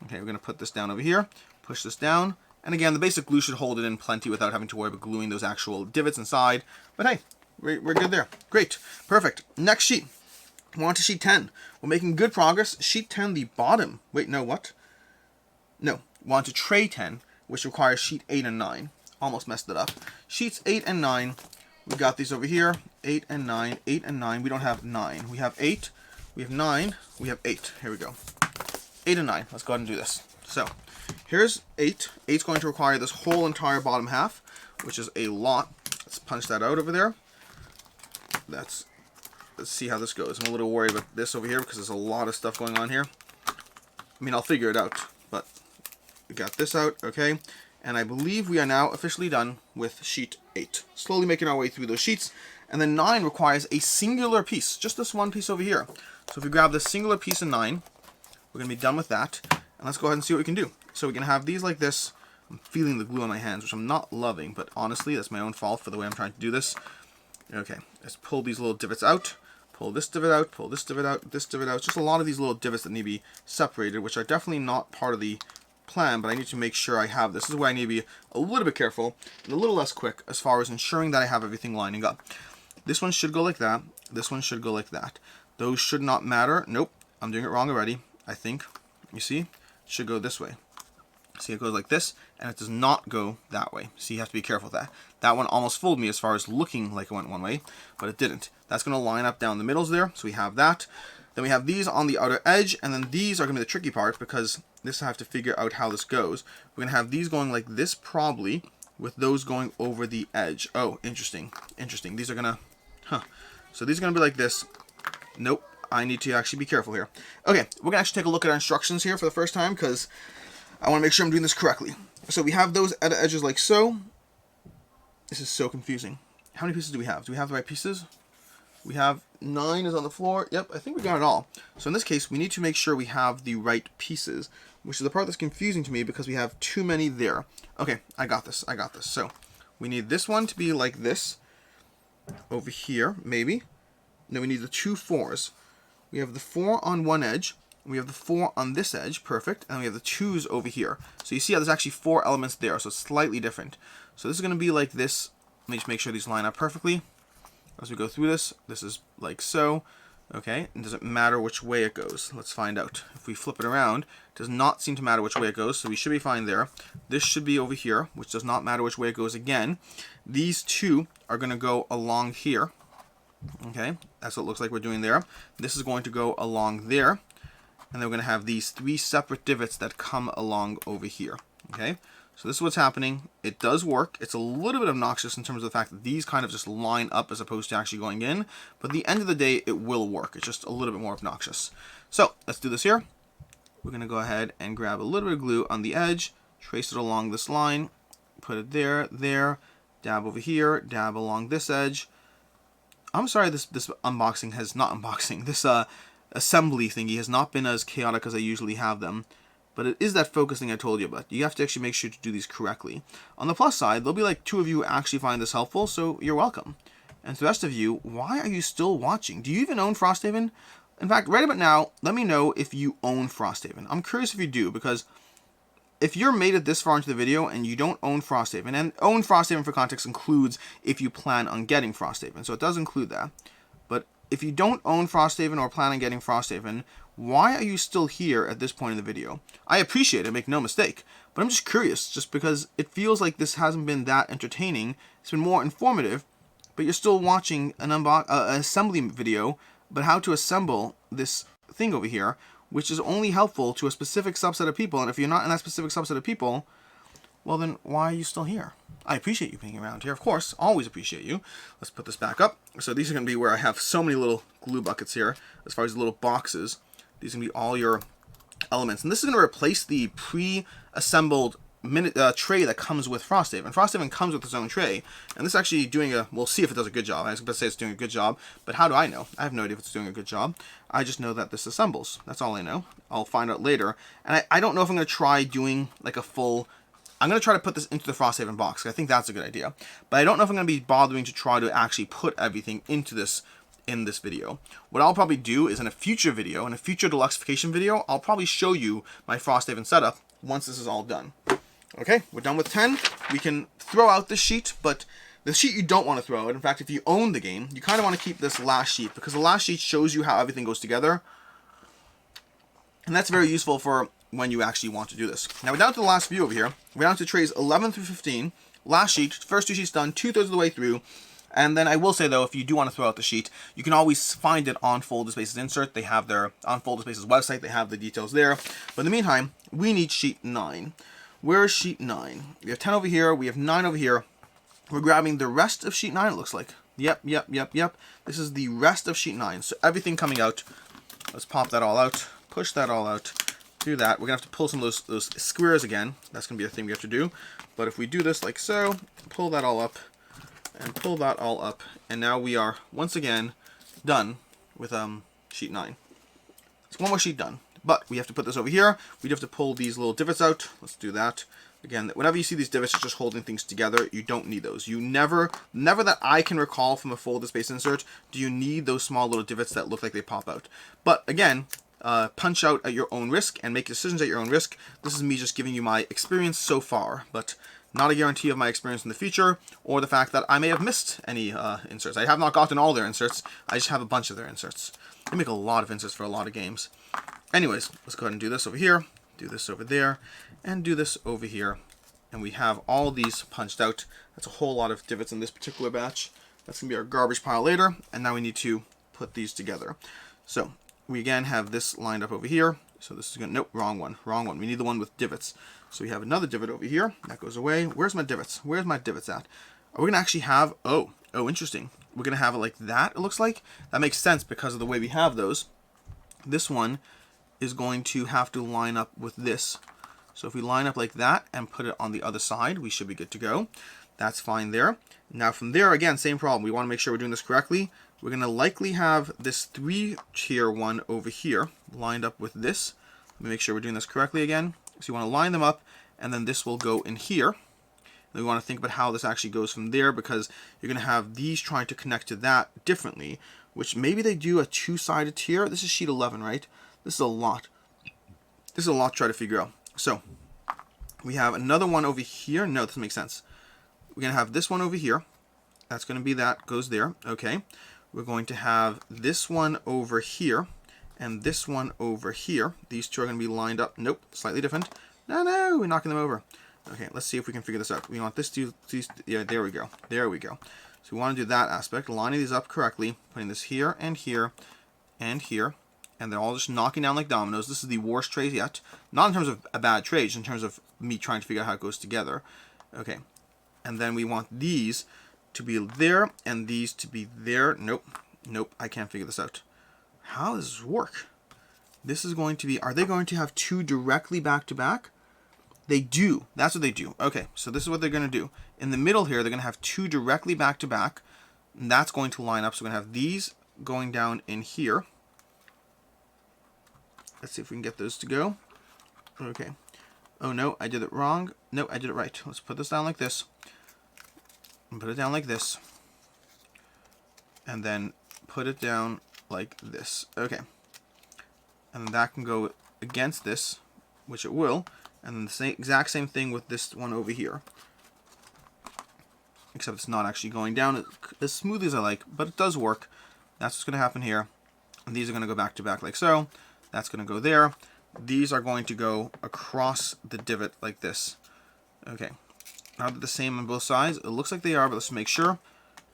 Okay, we're going to put this down over here, push this down. And again, the basic glue should hold it in plenty without having to worry about gluing those actual divots inside. But hey, we're good there. Great. Perfect. Next sheet. We're on to sheet 10. We're making good progress. Sheet 10, the bottom. Wait, no, what? No. We're on to tray 10, which requires sheet 8 and 9. Almost messed it up. Sheets 8 and 9. We got these over here. 8 and 9. 8 and 9. We don't have 9. We have 8. We have 9. We have 8. Here we go. 8 and 9. Let's go ahead and do this. So, here's 8. 8's going to require this whole entire bottom half, which is a lot. Let's punch that out over there. Let's see how this goes. I'm a little worried about this over here because there's a lot of stuff going on here. I mean, I'll figure it out, but we got this out, okay. And I believe we are now officially done with sheet 8. Slowly making our way through those sheets. And then 9 requires a singular piece, just this one piece over here. So if we grab this singular piece in 9, we're going to be done with that. And let's go ahead and see what we can do. So we can have these like this. I'm feeling the glue on my hands, which I'm not loving, but honestly, that's my own fault for the way I'm trying to do this. Okay, let's pull these little divots out. Pull this divot out, pull this divot out, this divot out. Just a lot of these little divots that need to be separated, which are definitely not part of the plan, but I need to make sure I have this. This is where I need to be a little bit careful and a little less quick as far as ensuring that I have everything lining up. This one should go like that. This one should go like that. Those should not matter. Nope, I'm doing it wrong already, I think. You see? Should go this way. See, it goes like this, and it does not go that way. So you have to be careful with that. That one almost fooled me as far as looking like it went one way, but it didn't. That's going to line up down the middles there, so we have that. Then we have these on the outer edge, and then these are going to be the tricky part, because this I have to figure out how this goes. We're going to have these going like this probably, with those going over the edge. Oh, interesting. Interesting. These are going to... So these are going to be like this. Nope. I need to actually be careful here. Okay, we're going to actually take a look at our instructions here for the first time, because I want to make sure I'm doing this correctly. So we have those at the edges like so. This is so confusing. How many pieces do we have? Do we have the right pieces? We have 9 is on the floor. Yep, I think we got it all. So in this case, we need to make sure we have the right pieces, which is the part that's confusing to me because we have too many there. Okay, I got this. I got this. So we need this one to be like this over here, maybe. Then we need the 2 4s. We have the 4 on one edge. We have the 4 on this edge, perfect, and we have the 2s over here. So you see how there's actually 4 elements there, so it's slightly different. So this is going to be like this. Let me just make sure these line up perfectly. As we go through this, this is like so. Okay, and does it matter which way it goes? Let's find out. If we flip it around, it does not seem to matter which way it goes, so we should be fine there. This should be over here, which does not matter which way it goes again. These 2 are going to go along here. Okay, that's what it looks like we're doing there. This is going to go along there. And then we're going to have these 3 separate divots that come along over here. Okay, so this is what's happening. It does work. It's a little bit obnoxious in terms of the fact that these kind of just line up as opposed to actually going in. But at the end of the day, it will work. It's just a little bit more obnoxious. So let's do this here. We're going to go ahead and grab a little bit of glue on the edge, trace it along this line, put it there, there, dab over here, dab along this edge. I'm sorry, this unboxing has not unboxing. This assembly thingy has not been as chaotic as I usually have them, but it is that focus thing I told you about. You have to actually make sure to do these correctly. On the plus side, there'll be like 2 of you who actually find this helpful, so you're welcome. And to the rest of you, why are you still watching? Do you even own Frosthaven? In fact, right about now, let me know if you own Frosthaven. I'm curious if you do, because if you're made it this far into the video and you don't own Frosthaven, and own Frosthaven for context includes if you plan on getting Frosthaven, so it does include that. But if you don't own Frosthaven or plan on getting Frosthaven, why are you still here at this point in the video? I appreciate it, make no mistake, but I'm just curious, just because it feels like this hasn't been that entertaining. It's been more informative, but you're still watching an assembly video, but how to assemble this thing over here, which is only helpful to a specific subset of people, and if you're not in that specific subset of people, well then, why are you still here? I appreciate you being around here, of course, always appreciate you. Let's put this back up. So these are going to be where I have so many little glue buckets here, as far as the little boxes. These are going to be all your elements. And this is going to replace the pre-assembled tray that comes with Frosthaven. Frosthaven comes with its own tray, and this is actually doing we'll see if it does a good job. I was going to say it's doing a good job, but how do I know? I have no idea if it's doing a good job. I just know that this assembles. That's all I know. I'll find out later. And I don't know if I'm going to try doing like a full... I'm going to try to put this into the Frosthaven box. I think that's a good idea. But I don't know if I'm going to be bothering to try to actually put everything into this in this video. What I'll probably do is in a future video, in a future deluxification video, I'll probably show you my Frosthaven setup once this is all done. Okay, we're done with 10. We can throw out this sheet, but the sheet you don't want to throw out. In fact, if you own the game, you kind of want to keep this last sheet, because the last sheet shows you how everything goes together. And that's very useful for when you actually want to do this. Now we're down to the last view over here. We're down to trays 11 through 15. Last sheet, first 2 sheets done, 2/3 of the way through. And then I will say though, if you do want to throw out the sheet, you can always find it on Folder Spaces Insert. They have their, on Folder Spaces website, they have the details there. But in the meantime, we need sheet 9. Where's sheet 9? We have 10 over here, we have 9 over here. We're grabbing the rest of sheet 9, it looks like. Yep. This is the rest of sheet 9. So everything coming out. Let's pop that all out, push that all out, do that. We're going to have to pull some of those squares again. That's going to be a thing we have to do. But if we do this like so, pull that all up, and pull that all up, and now we are once again done with sheet 9. It's one more sheet done, but we have to put this over here. We have to pull these little divots out. Let's do that. Again, whenever you see these divots just holding things together, you don't need those. You never that I can recall from a Folder Space Insert, do you need those small little divots that look like they pop out. But again, punch out at your own risk and make decisions at your own risk. This is me just giving you my experience so far, but not a guarantee of my experience in the future, or the fact that I may have missed any inserts. I have not gotten all their inserts, I just have a bunch of their inserts. They make a lot of inserts for a lot of games. Anyways, let's go ahead and do this over here. do this over there, and do this over here. And we have all these punched out. That's a whole lot of divots in this particular batch. That's going to be our garbage pile later. And now we need to put these together. So we again have this lined up over here. So this is going to, nope, wrong one. We need the one with divots. So we have another divot over here. That goes away. Where's my divots? Where's my divots at? Are we going to actually have, oh, interesting. We're going to have it like that, it looks like. That makes sense because of the way we have those. This one is going to have to line up with this. So if we line up like that and put it on the other side, we should be good to go. That's fine there. Now from there, again, same problem. We want to make sure we're doing this correctly. We're going to likely have this 3-tier one over here lined up with this. Let me make sure we're doing this correctly again. So you want to line them up, and then this will go in here. And we want to think about how this actually goes from there, because you're going to have these trying to connect to that differently, which maybe they do a 2-sided tier. This is sheet 11, right? This is a lot. This is a lot to try to figure out. So we have another one over here. No, this makes sense. We're going to have this one over here. That's going to be that, goes there. Okay. We're going to have this one over here and this one over here. These two are going to be lined up. Nope, slightly different. No, we're knocking them over. Okay, let's see if we can figure this out. We want this to, yeah, there we go. There we go. So we want to do that aspect, lining these up correctly, putting this here and here and here. And they're all just knocking down like dominoes. This is the worst trade yet. Not in terms of a bad trade, just in terms of me trying to figure out how it goes together. Okay. And then we want these to be there and these to be there. Nope. I can't figure this out. How does this work? This is going to be, are they going to have two directly back to back? They do. That's what they do. Okay, so this is what they're going to do. In the middle here, they're going to have two directly back to back. And that's going to line up. So we're going to have these going down in here. Let's see if we can get those to go. Okay. Oh, no, I did it wrong. No, I did it right. Let's put this down like this. And put it down like this. And then put it down like this. Okay. And then that can go against this, which it will. And then the exact same thing with this one over here. Except it's not actually going down as smooth as I like, but it does work. That's what's going to happen here. And these are going to go back to back like so. That's going to go there. These are going to go across the divot like this. Okay. Are they the same on both sides? It looks like they are, but let's make sure.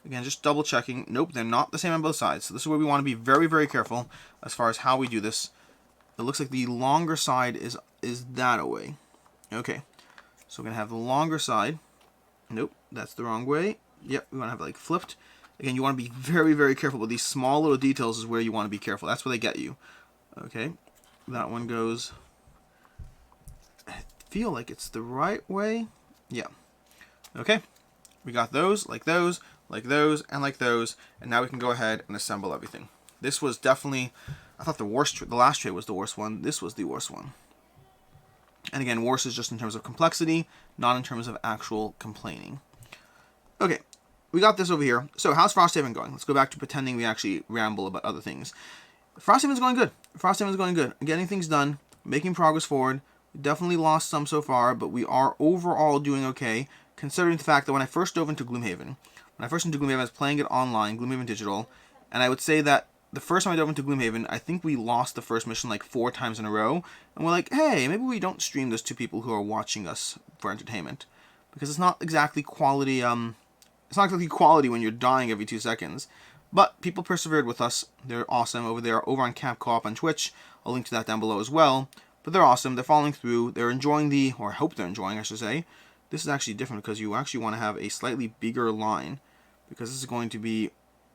Again, just double checking. Nope, they're not the same on both sides. So this is where we want to be very, very careful as far as how we do this. It looks like the longer side is that away. Okay. So we're going to have the longer side. Nope, that's the wrong way. Yep, we want to have it like flipped. Again, you want to be very, very careful with these small little details is where you want to be careful. That's where they get you. Okay, that one goes, I feel like it's the right way. Yeah. Okay, we got those, like those, like those, and like those, and now we can go ahead and assemble everything. This was definitely, I thought the last tray was the worst one. This was the worst one. And again, worse is just in terms of complexity, not in terms of actual complaining. Okay, we got this over here. So how's Frosthaven going? Let's go back to pretending we actually ramble about other things. Frosthaven's going good. Frosthaven's going good. Getting things done, making progress forward. We definitely lost some so far, but we are overall doing okay, considering the fact that when I first dove into Gloomhaven, I was playing it online, Gloomhaven Digital, and I would say that the first time I dove into Gloomhaven, I think we lost the first mission like 4 times in a row, and we're like, hey, maybe we don't stream this to people who are watching us for entertainment, because it's not exactly quality, when you're dying every 2 seconds. But people persevered with us. They're awesome over there, over on Camp Co-op on Twitch. I'll link to that down below as well. But they're awesome. They're following through. They're enjoying or I hope they're enjoying, I should say. This is actually different because you actually want to have a slightly bigger line. Because this is going to be,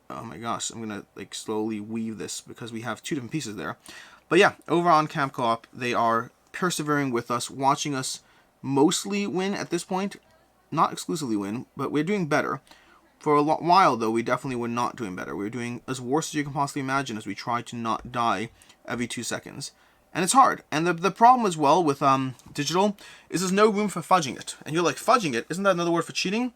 oh my gosh, I'm going to like slowly weave this because we have 2 different pieces there. But yeah, over on Camp Co-op, they are persevering with us, watching us mostly win at this point. Not exclusively win, but we're doing better. For a while, though, we definitely were not doing better. We were doing as worse as you can possibly imagine as we tried to not die every 2 seconds. And it's hard. And the problem as well with digital is there's no room for fudging it. And you're like, fudging it? Isn't that another word for cheating?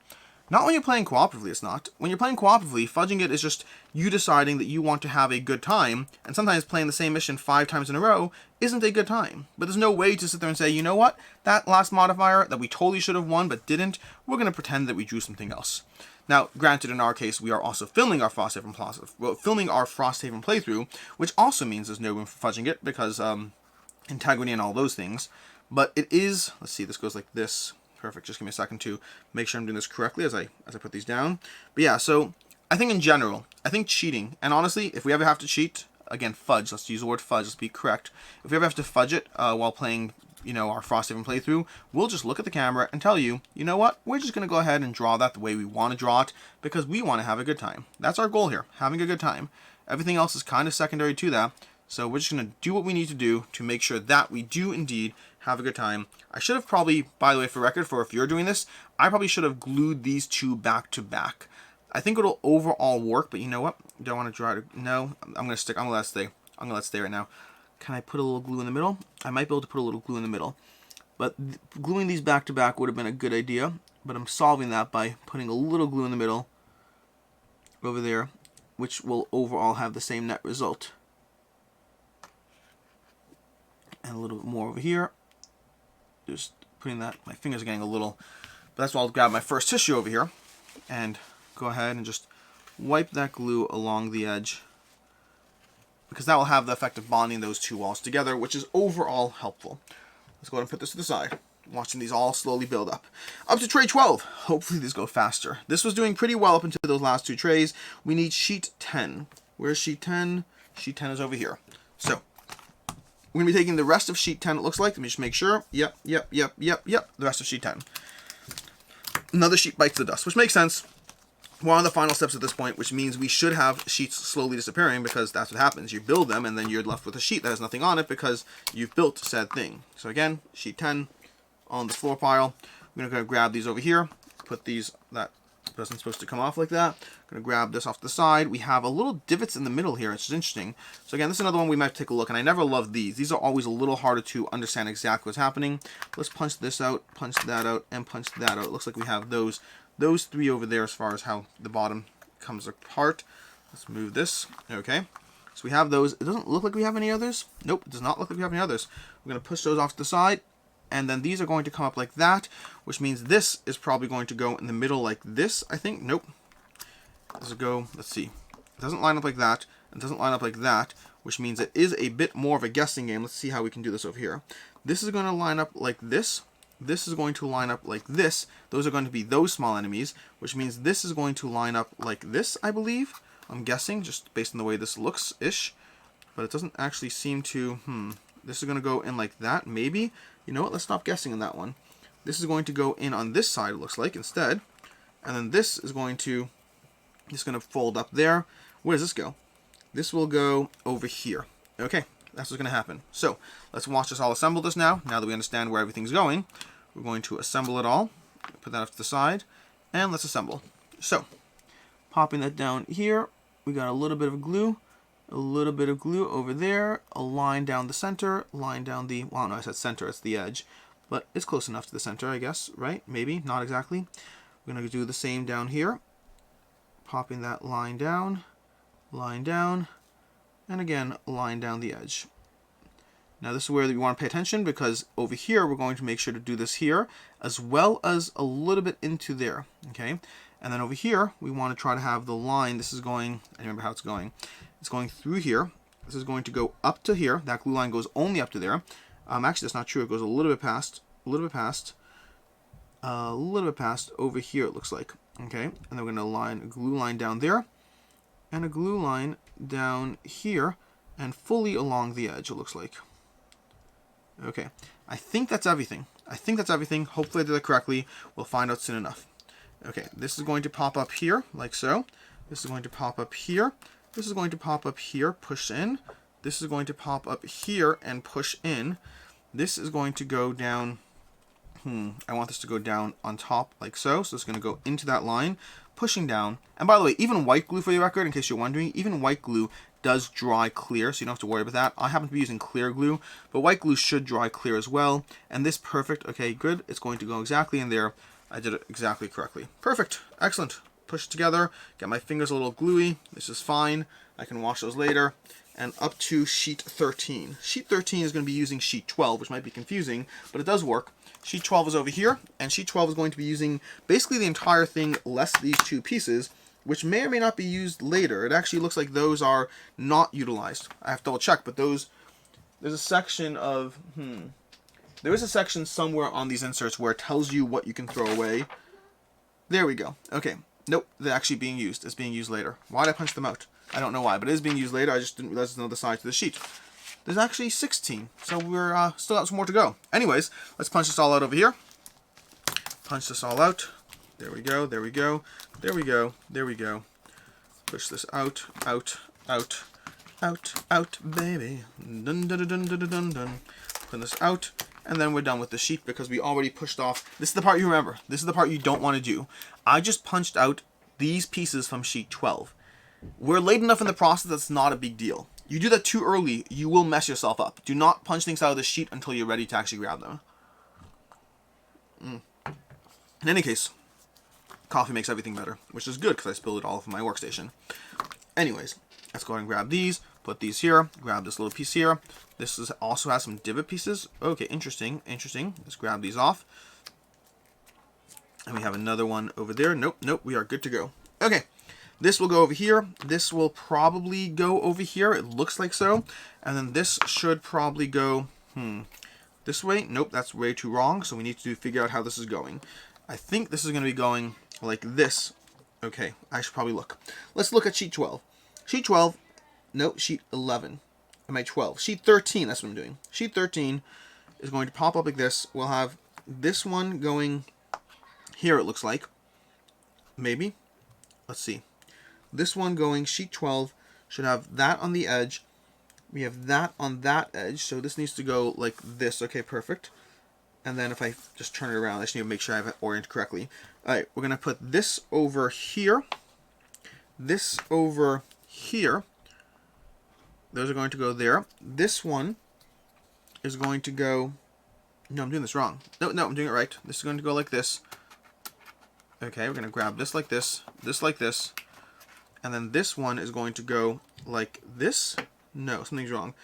Not when you're playing cooperatively, it's not. When you're playing cooperatively, fudging it is just you deciding that you want to have a good time, and sometimes playing the same mission 5 times in a row isn't a good time. But there's no way to sit there and say, you know what? That last modifier that we totally should have won but didn't, we're going to pretend that we drew something else. Now, granted, in our case, we are also filming our Frosthaven playthrough, which also means there's no room for fudging it, because integrity and all those things. But it is, let's see, this goes like this. Perfect. Just give me a second to make sure I'm doing this correctly as I put these down. But yeah, so I think in general, I think cheating, and honestly, if we ever have to cheat, again, fudge, let's use the word fudge, let's be correct. If we ever have to fudge it while playing, you know, our Frosthaven playthrough, we'll just look at the camera and tell you, you know what, we're just going to go ahead and draw that the way we want to draw it, because we want to have a good time. That's our goal here, having a good time. Everything else is kind of secondary to that. So we're just going to do what we need to do to make sure that we do indeed have a good time. I should have probably, by the way, for record, for if you're doing this, I probably should have glued these two back to back. I think it'll overall work, but you know what? Don't want to try to, no, I'm going to let it stay. I'm going to let it stay right now. Can I put a little glue in the middle? I might be able to put a little glue in the middle. But gluing these back to back would have been a good idea, but I'm solving that by putting a little glue in the middle over there, which will overall have the same net result. And a little bit more over here. Just putting that, my fingers are getting a little, but that's why I'll grab my first tissue over here and go ahead and just wipe that glue along the edge, because that will have the effect of bonding those two walls together, which is overall helpful. Let's go ahead and put this to the side. Watching these all slowly build up. Up to tray 12. Hopefully these go faster. This was doing pretty well up until those last two trays. We need sheet 10. Where's sheet 10? Sheet 10 is over here. So we're going to be taking the rest of sheet 10, it looks like. Let me just make sure. Yep. The rest of sheet 10. Another sheet bites the dust, which makes sense. We're on the final steps at this point, which means we should have sheets slowly disappearing, because that's what happens. You build them, and then you're left with a sheet that has nothing on it because you've built said thing. So again, sheet 10 on the floor pile. I'm going to grab these over here, put these, that wasn't supposed to come off like that. I'm going to grab this off the side. We have a little divots in the middle here, which is interesting. So again, this is another one we might take a look, and I never love these. These are always a little harder to understand exactly what's happening. Let's punch this out, punch that out, and punch that out. It looks like we have those three over there as far as how the bottom comes apart. Let's move this. Okay. So we have those. It doesn't look like we have any others. Nope, it does not look like we have any others. We're going to push those off to the side. And then these are going to come up like that, which means this is probably going to go in the middle like this, I think. Nope. Does it go? Let's see. It doesn't line up like that. It doesn't line up like that, which means it is a bit more of a guessing game. Let's see how we can do this over here. This is going to line up like this. This is going to line up like this. Those are going to be those small enemies, which means this is going to line up like this, I believe. I'm guessing, just based on the way this looks-ish. But it doesn't actually seem to, This is going to go in like that, maybe. You know what? Let's stop guessing on that one. This is going to go in on this side, it looks like, instead. And then this is going to, fold up there. Where does this go? This will go over here. Okay, that's what's going to happen. So, let's watch us all assemble this now. Now that we understand where everything's going, we're going to assemble it all. Put that off to the side. And let's assemble. So, popping that down here, we got a little bit of glue. A little bit of glue over there, a line down the center, line down the, well, no, I said center, it's the edge, but it's close enough to the center, I guess, right? Maybe, not exactly. We're going to do the same down here, popping that line down, and again, line down the edge. Now this is where you want to pay attention, because over here, we're going to make sure to do this here, as well as a little bit into there, okay? And then over here, we want to try to have the line, this is going, I remember how it's going. It's going through here. This is going to go up to here. That glue line goes only up to there. Actually, that's not true. It goes a little bit past, over here, it looks like. Okay, and then we're going to line a glue line down there, and a glue line down here, and fully along the edge, it looks like. Okay, I think that's everything. Hopefully I did it correctly. We'll find out soon enough. Okay, this is going to pop up here, like so. This is going to pop up here. This is going to pop up here, push in. This is going to pop up here and push in. This is going to go down, I want this to go down on top like so. So it's going to go into that line, pushing down. And by the way, even white glue, for the record, in case you're wondering, even white glue does dry clear, so you don't have to worry about that. I happen to be using clear glue, but white glue should dry clear as well. And this, perfect, okay, good. It's going to go exactly in there. I did it exactly correctly. Perfect, excellent. Push it together, get my fingers a little gluey. This is fine. I can wash those later. And up to sheet 13. Sheet 13 is going to be using sheet 12, which might be confusing, but it does work. Sheet 12 is over here, and sheet 12 is going to be using basically the entire thing, less these two pieces, which may or may not be used later. It actually looks like those are not utilized. I have to double check, but those there's a section of, there is a section somewhere on these inserts where it tells you what you can throw away. There we go. Okay. Nope, they're actually being used. It's being used later. Why did I punch them out? I don't know why, but it is being used later. I just didn't realize there's another side to the sheet. There's actually 16, so we're still got some more to go. Anyways, let's punch this all out over here. Punch this all out. There we go, there we go, there we go, there we go. Push this out, out, out, out, out, baby. Dun, dun, dun, dun, dun, dun, dun. Put this out, and then we're done with the sheet because we already pushed off. This is the part you remember. This is the part you don't want to do. I just punched out these pieces from sheet 12. We're late enough in the process that's not a big deal. You do that too early, you will mess yourself up. Do not punch things out of the sheet until you're ready to actually grab them. In any case, coffee makes everything better, which is good because I spilled it all over my workstation. Anyways, let's go ahead and grab these, put these here, grab this little piece here. This also has some divot pieces. Okay, interesting, interesting. Let's grab these off. And we have another one over there. Nope, nope, we are good to go. Okay, this will go over here. This will probably go over here. It looks like so. And then this should probably go, this way. Nope, that's way too wrong. So we need to figure out how this is going. I think this is going to be going like this. Okay, I should probably look. Let's look at sheet 12. Sheet 12, no, sheet 11. Am I 12? Sheet 13, that's what I'm doing. Sheet 13 is going to pop up like this. We'll have this one going here, it looks like. Maybe. Let's see. This one going, sheet 12, should have that on the edge. We have that on that edge, so this needs to go like this. Okay, perfect. And then if I just turn it around, I just need to make sure I have it oriented correctly. Alright, we're going to put this over here. This over here. Those are going to go there. This one is going to go... No, I'm doing this wrong. No, I'm doing it right. This is going to go like this. Okay, we're going to grab this like this like this. And then this one is going to go like this. No, something's wrong.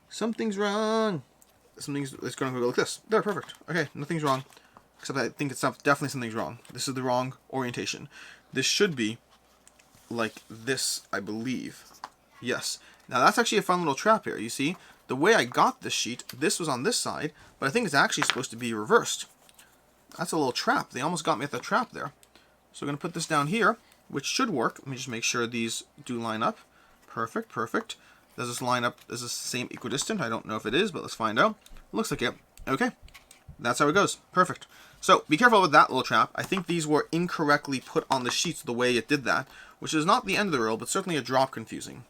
Something's wrong. It's going to go like this. There, perfect. Okay, nothing's wrong. Except I think it's definitely something's wrong. This is the wrong orientation. This should be like this, I believe. Yes. Now that's actually a fun little trap here. You see, the way I got this sheet, this was on this side, but I think it's actually supposed to be reversed. That's a little trap. They almost got me at the trap there. So we're going to put this down here, which should work. Let me just make sure these do line up. Perfect, perfect. Does this line up? Is this the same equidistant? I don't know if it is, but let's find out. Looks like it. Okay. That's how it goes. Perfect. So be careful with that little trap. I think these were incorrectly put on the sheets the way it did that, which is not the end of the row, but certainly a drop confusing.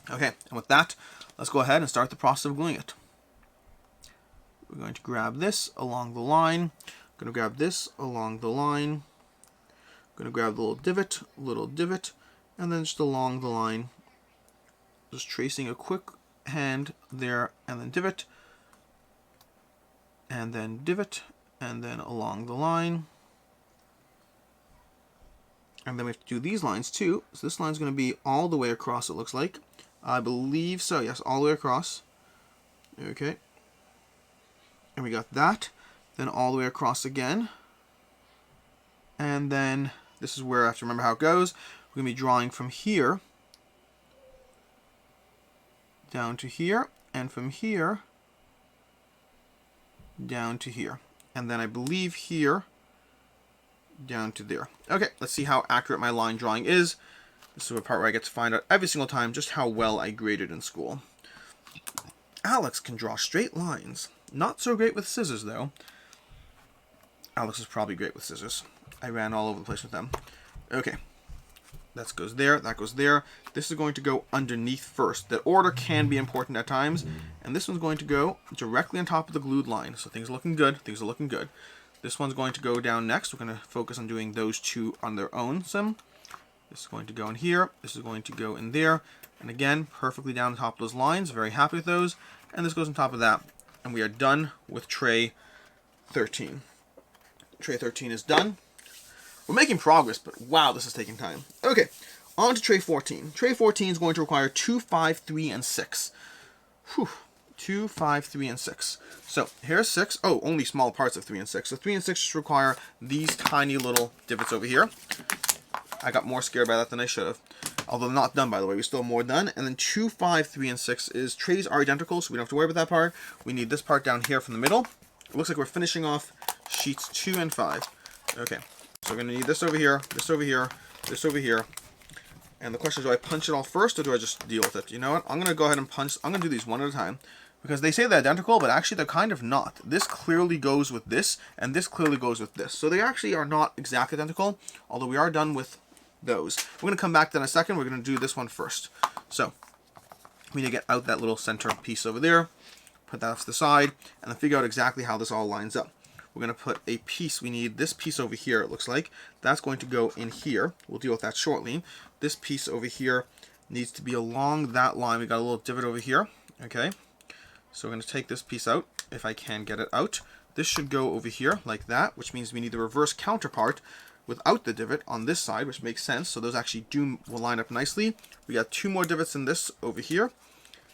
Okay, and with that, let's go ahead and start the process of gluing it. We're going to grab this along the line. Going to grab this along the line. Going to grab the little divot, and then just along the line. Just tracing a quick hand there, and then divot, and then along the line. And then we have to do these lines too. So this line's going to be all the way across, it looks like. I believe so, yes, all the way across. Okay. And we got that. Then all the way across again. And then this is where I have to remember how it goes. We're going to be drawing from here down to here, and from here down to here. And then I believe here down to there. Okay, let's see how accurate my line drawing is. This is a part where I get to find out every single time just how well I graded in school. Alex can draw straight lines. Not so great with scissors, though. Alex is probably great with scissors. I ran all over the place with them. Okay. That goes there, that goes there. This is going to go underneath first. The order can be important at times. And this one's going to go directly on top of the glued line. So things are looking good. Things are looking good. This one's going to go down next. We're going to focus on doing those two on their own sim. This is going to go in here. This is going to go in there. And again, perfectly down the top of those lines. Very happy with those. And this goes on top of that. And we are done with tray 13. Tray 13 is done. We're making progress, but wow, this is taking time. Okay, on to tray 14. Tray 14 is going to require 2, 5, 3, and 6. Whew. 2, 5, 3, and 6. So here's 6. Oh, only small parts of 3 and 6. So 3 and 6 just require these tiny little divots over here. I got more scared by that than I should have. Although not done, by the way. We still have more done. And then 2, 5, 3, and 6 is trays are identical, so we don't have to worry about that part. We need this part down here from the middle. It looks like we're finishing off sheets 2 and 5. Okay, so we're going to need this over here, this over here, this over here. And the question is, do I punch it all first, or do I just deal with it? You know what? I'm going to go ahead and punch. I'm going to do these one at a time. Because they say they're identical, but actually they're kind of not. This clearly goes with this, and this clearly goes with this. So they actually are not exactly identical, although we are done with those. We're going to come back to that in a second. We're going to do this one first. So we need to get out that little center piece over there, put that to the side, and then figure out exactly how this all lines up. We're going to put a piece. We need this piece over here, it looks like. That's going to go in here. We'll deal with that shortly. This piece over here needs to be along that line. We got a little divot over here. Okay. So we're going to take this piece out, if I can get it out. This should go over here like that, which means we need the reverse counterpart without the divot on this side, which makes sense. So those actually will line up nicely. We got 2 more divots in this over here.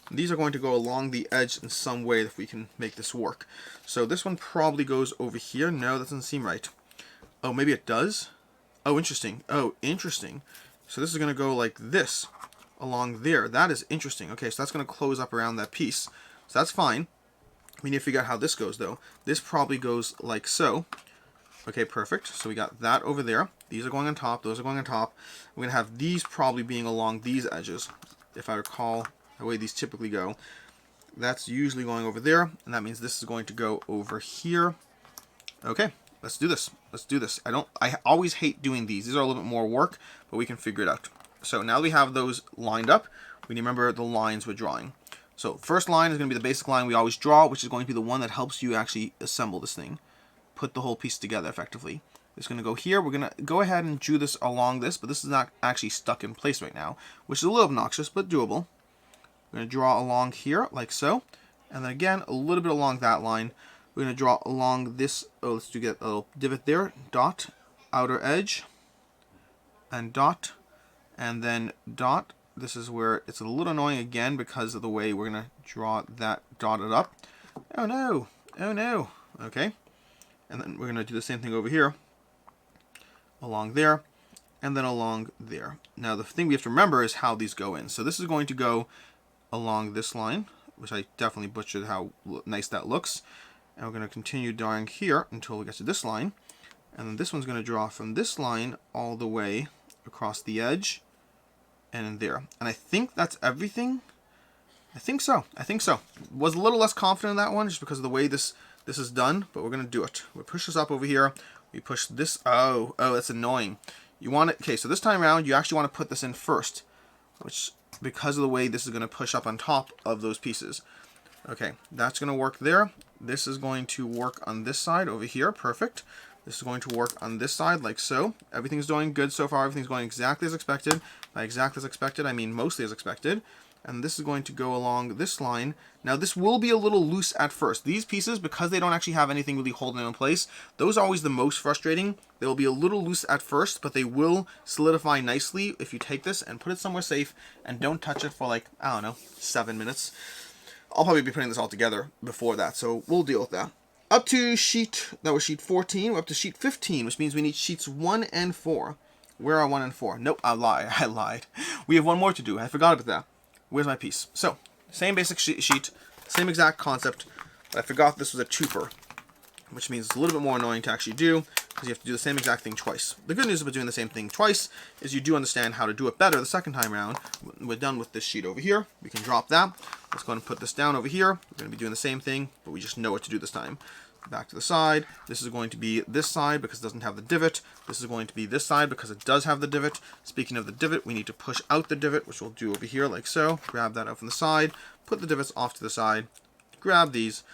And these are going to go along the edge in some way if we can make this work. So this one probably goes over here. No, that doesn't seem right. Oh, maybe it does? Oh, interesting. Oh, interesting. So this is going to go like this along there. That is interesting. Okay, so that's going to close up around that piece. So that's fine. We need to figure out how this goes, though. This probably goes like so. Okay, perfect. So we got that over there. These are going on top. Those are going on top. We're going to have these probably being along these edges, if I recall the way these typically go. That's usually going over there, and that means this is going to go over here. Okay, let's do this. Let's do this. I always hate doing these. These are a little bit more work, but we can figure it out. So now that we have those lined up, we need to remember the lines we're drawing. So first line is going to be the basic line we always draw, which is going to be the one that helps you actually assemble this thing. Put the whole piece together effectively. It's going to go here. We're going to go ahead and do this along this, but this is not actually stuck in place right now, which is a little obnoxious, but doable. We're going to draw along here, like so. And then again, a little bit along that line. We're going to draw along this. Oh, let's get a little divot there. Dot, outer edge, and dot, and then dot. This is where it's a little annoying again because of the way we're going to draw that dotted up. Oh no, oh no. Okay, and then we're going to do the same thing over here, along there, and then along there. Now the thing we have to remember is how these go in. So this is going to go along this line, which I definitely butchered how nice that looks. And we're going to continue drawing here until we get to this line. And then this one's going to draw from this line all the way across the edge and in there. And I think that's everything. I think so. I think so. Was a little less confident in that one just because of the way this is done, but we're going to do it. We push this up over here. We push this. Oh, that's annoying. You want it. Okay, so this time around, you actually want to put this in first, which because of the way this is going to push up on top of those pieces. Okay, that's going to work there. This is going to work on this side over here. Perfect. This is going to work on this side like so. Everything's doing good so far. Everything's going exactly as expected. By exactly as expected, I mean mostly as expected. And this is going to go along this line. Now this will be a little loose at first. These pieces, because they don't actually have anything really holding them in place, those are always the most frustrating. They will be a little loose at first, but they will solidify nicely if you take this and put it somewhere safe and don't touch it for like, I don't know, 7 minutes. I'll probably be putting this all together before that, so we'll deal with that. Up to that was sheet 14, we're up to sheet 15, which means we need sheets 1 and 4. Where are 1 and 4? Nope, I lied. We have one more to do. I forgot about that. Where's my piece? So, same basic sheet, same exact concept, but I forgot this was a twofer, which means it's a little bit more annoying to actually do because you have to do the same exact thing twice. The good news about doing the same thing twice is you do understand how to do it better the second time around. We're done with this sheet over here. We can drop that. Let's go ahead and put this down over here. We're going to be doing the same thing, but we just know what to do this time. Back to the side. This is going to be this side because it doesn't have the divot. This is going to be this side because it does have the divot. Speaking of the divot, we need to push out the divot, which we'll do over here like so. Grab that out from the side. Put the divots off to the side. Grab these,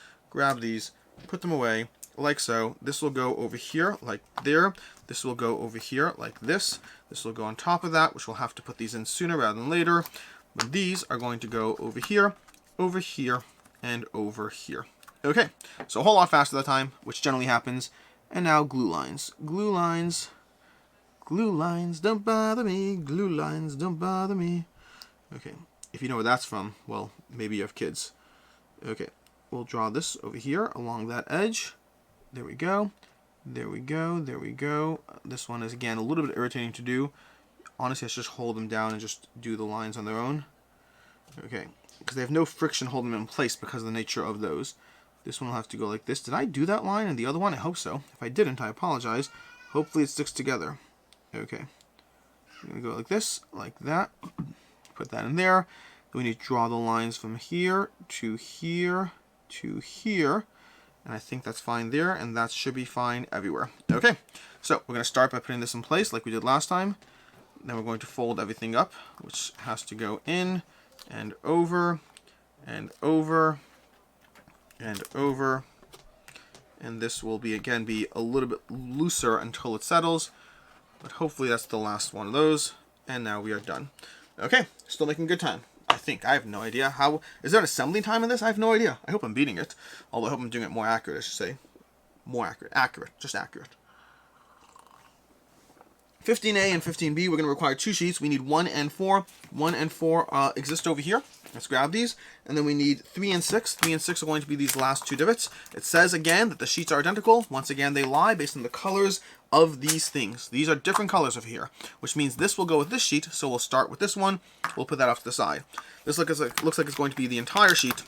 put them away like so. This will go over here like there. This will go over here like this. This will go on top of that, which we'll have to put these in sooner rather than later. But these are going to go over here, and over here. Okay, so a whole lot faster that time, which generally happens. And now glue lines. Glue lines, don't bother me. Glue lines, don't bother me. Okay, if you know where that's from, well, maybe you have kids. Okay, we'll draw this over here along that edge. There we go. There we go. There we go. This one is, again, a little bit irritating to do honestly, I should just hold them down and just do the lines on their own. Okay, because they have no friction holding them in place because of the nature of those. This one will have to go like this. Did I do that line and the other one? I hope so. If I didn't, I apologize. Hopefully it sticks together. Okay. I'm going to go like this, like that. Put that in there. Then we need to draw the lines from here to here to here. And I think that's fine there, and that should be fine everywhere. Okay, so we're going to start by putting this in place like we did last time. Then we're going to fold everything up, which has to go in and over and over and over. And this will be, again, be a little bit looser until it settles. But hopefully that's the last one of those. And now we are done. Okay, still making good time. I think. I have no idea. How is there an assembly time in this? I have no idea. I hope I'm beating it. Although I hope I'm doing it more accurate, I should say. More accurate. Accurate. Just accurate. 15A and 15B, we're going to require 2 sheets. We need 1 and 4. 1 and 4 exist over here. Let's grab these. And then we need 3 and 6. 3 and 6 are going to be these last 2 divots. It says, again, that the sheets are identical. Once again, they lie based on the colors of these things. These are different colors over here, which means this will go with this sheet. So we'll start with this one. We'll put that off to the side. This looks like it's going to be the entire sheet.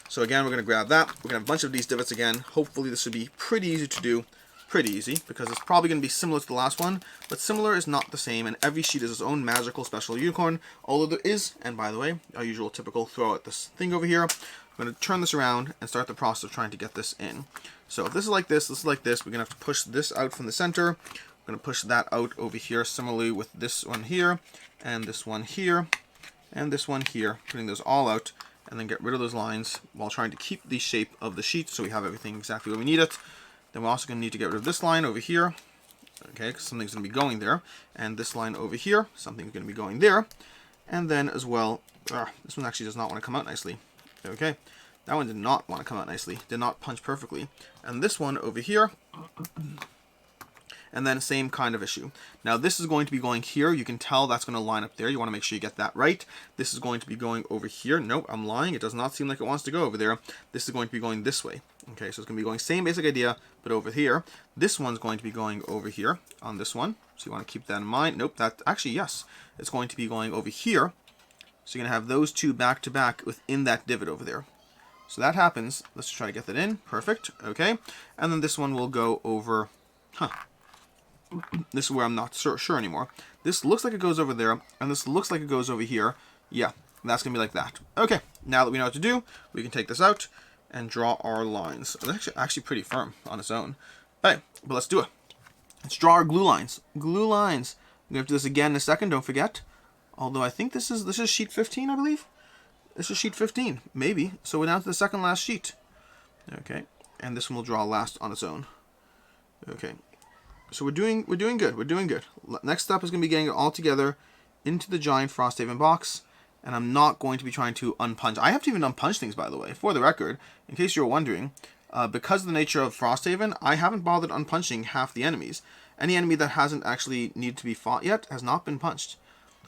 So again, we're going to grab that. We're going to have a bunch of these divots again. Hopefully this should be pretty easy to do. Pretty easy, because it's probably going to be similar to the last one, but similar is not the same, and every sheet is its own magical special unicorn, although there is, and by the way, our usual typical throw out this thing over here. I'm going to turn this around and start the process of trying to get this in. So if this is like this is like this, we're going to have to push this out from the center. We're going to push that out over here, similarly with this one here, and this one here, and this one here, putting those all out, and then get rid of those lines while trying to keep the shape of the sheet so we have everything exactly where we need it. Then we're also going to need to get rid of this line over here, okay, because something's going to be going there. And this line over here, something's going to be going there. And then as well, this one actually does not want to come out nicely. Okay, that one did not want to come out nicely, did not punch perfectly. And this one over here, and then same kind of issue. Now this is going to be going here. You can tell that's going to line up there. You want to make sure you get that right. This is going to be going over here. Nope, I'm lying. It does not seem like it wants to go over there. This is going to be going this way. Okay, so it's going to be going same basic idea, but over here. This one's going to be going over here on this one. So you want to keep that in mind. Nope, that actually, yes. It's going to be going over here. So you're going to have those two back to back within that divot over there. So that happens. Let's try to get that in. Perfect. Okay. And then this one will go over, this is where I'm not sure anymore. This looks like it goes over there, and this looks like it goes over here. Yeah, that's going to be like that. Okay, now that we know what to do, we can take this out and draw our lines. It's actually pretty firm on its own. Hey, but let's do it. Let's draw our glue lines. Glue lines. I'm going to do this again in a second, don't forget. Although I think this is sheet 15, I believe. This is sheet 15, maybe. So we're down to the second last sheet. Okay, and this one will draw last on its own. Okay. So we're doing good. We're doing good. Next step is going to be getting it all together into the giant Frosthaven box, and I'm not going to be trying to unpunch. I have to even unpunch things, by the way, for the record, in case you're wondering. Because of the nature of Frosthaven, I haven't bothered unpunching half the enemies. Any enemy that hasn't actually needed to be fought yet has not been punched.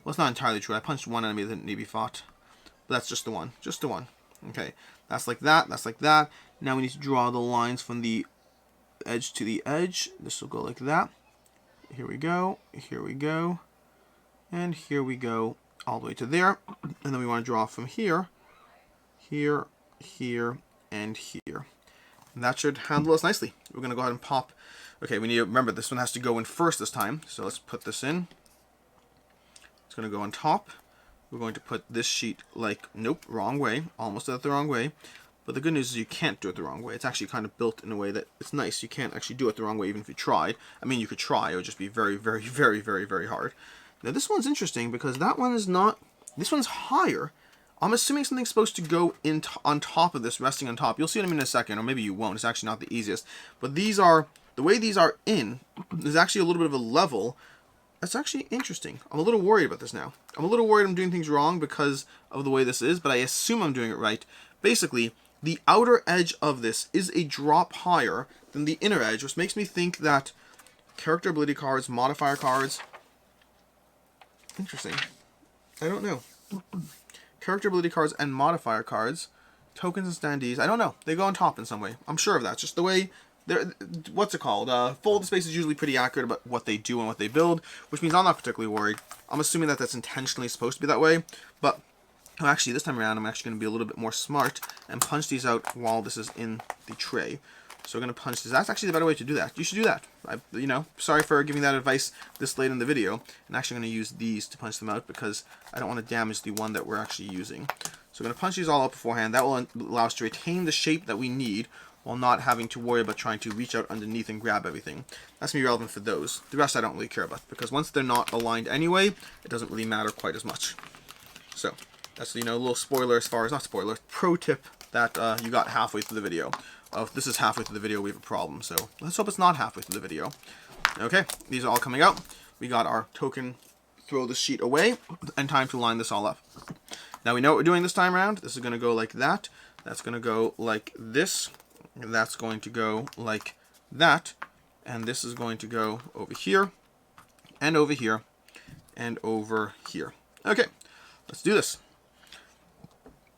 Well, it's not entirely true. I punched one enemy that didn't need to be fought, but that's just the one. Just the one. Okay, that's like that. That's like that. Now we need to draw the lines from the edge to the edge. This will go like that. Here we go. Here we go. And here we go all the way to there. And then we want to draw from here, here, here, and here. And that should handle us nicely. We're going to go ahead and pop. Okay, we need to remember this one has to go in first this time. So let's put this in. It's going to go on top. We're going to put this sheet like, nope, wrong way. Almost did it the wrong way. But the good news is you can't do it the wrong way. It's actually kind of built in a way that it's nice. You can't actually do it the wrong way even if you tried. I mean, you could try. It would just be very, very, very, very, very hard. Now, this one's interesting because that one is not... This one's higher. I'm assuming something's supposed to go in on top of this, resting on top. You'll see what I mean in a second, or maybe you won't. It's actually not the easiest. But these are... The way these are in, there's actually a little bit of a level. That's actually interesting. I'm a little worried about this now. I'm a little worried I'm doing things wrong because of the way this is, but I assume I'm doing it right. Basically... The outer edge of this is a drop higher than the inner edge, which makes me think that character ability cards, modifier cards... Interesting. I don't know. Character ability cards and modifier cards, tokens and standees, I don't know. They go on top in some way. I'm sure of that. Just the way what's it called? Fold space is usually pretty accurate about what they do and what they build, which means I'm not particularly worried. I'm assuming that that's intentionally supposed to be that way, but actually this time around I'm actually going to be a little bit more smart and punch these out while this is in the tray. So we're going to punch this. That's actually the better way to do that. You should do that. Sorry for giving that advice this late in the video. I'm actually going to use these to punch them out because I don't want to damage the one that we're actually using. So we're going to punch these all out beforehand. That will allow us to retain the shape that we need while not having to worry about trying to reach out underneath and grab everything. That's going to be relevant for those. The rest I don't really care about because once they're not aligned anyway, it doesn't really matter quite as much. So that's, a little spoiler as far as, not spoiler, pro tip that you got halfway through the video. If this is halfway through the video, we have a problem. So let's hope it's not halfway through the video. Okay, these are all coming out. We got our token, throw the sheet away, and time to line this all up. Now we know what we're doing this time around. This is going to go like that. That's going to go like this. And that's going to go like that. And this is going to go over here, and over here, and over here. Okay, let's do this.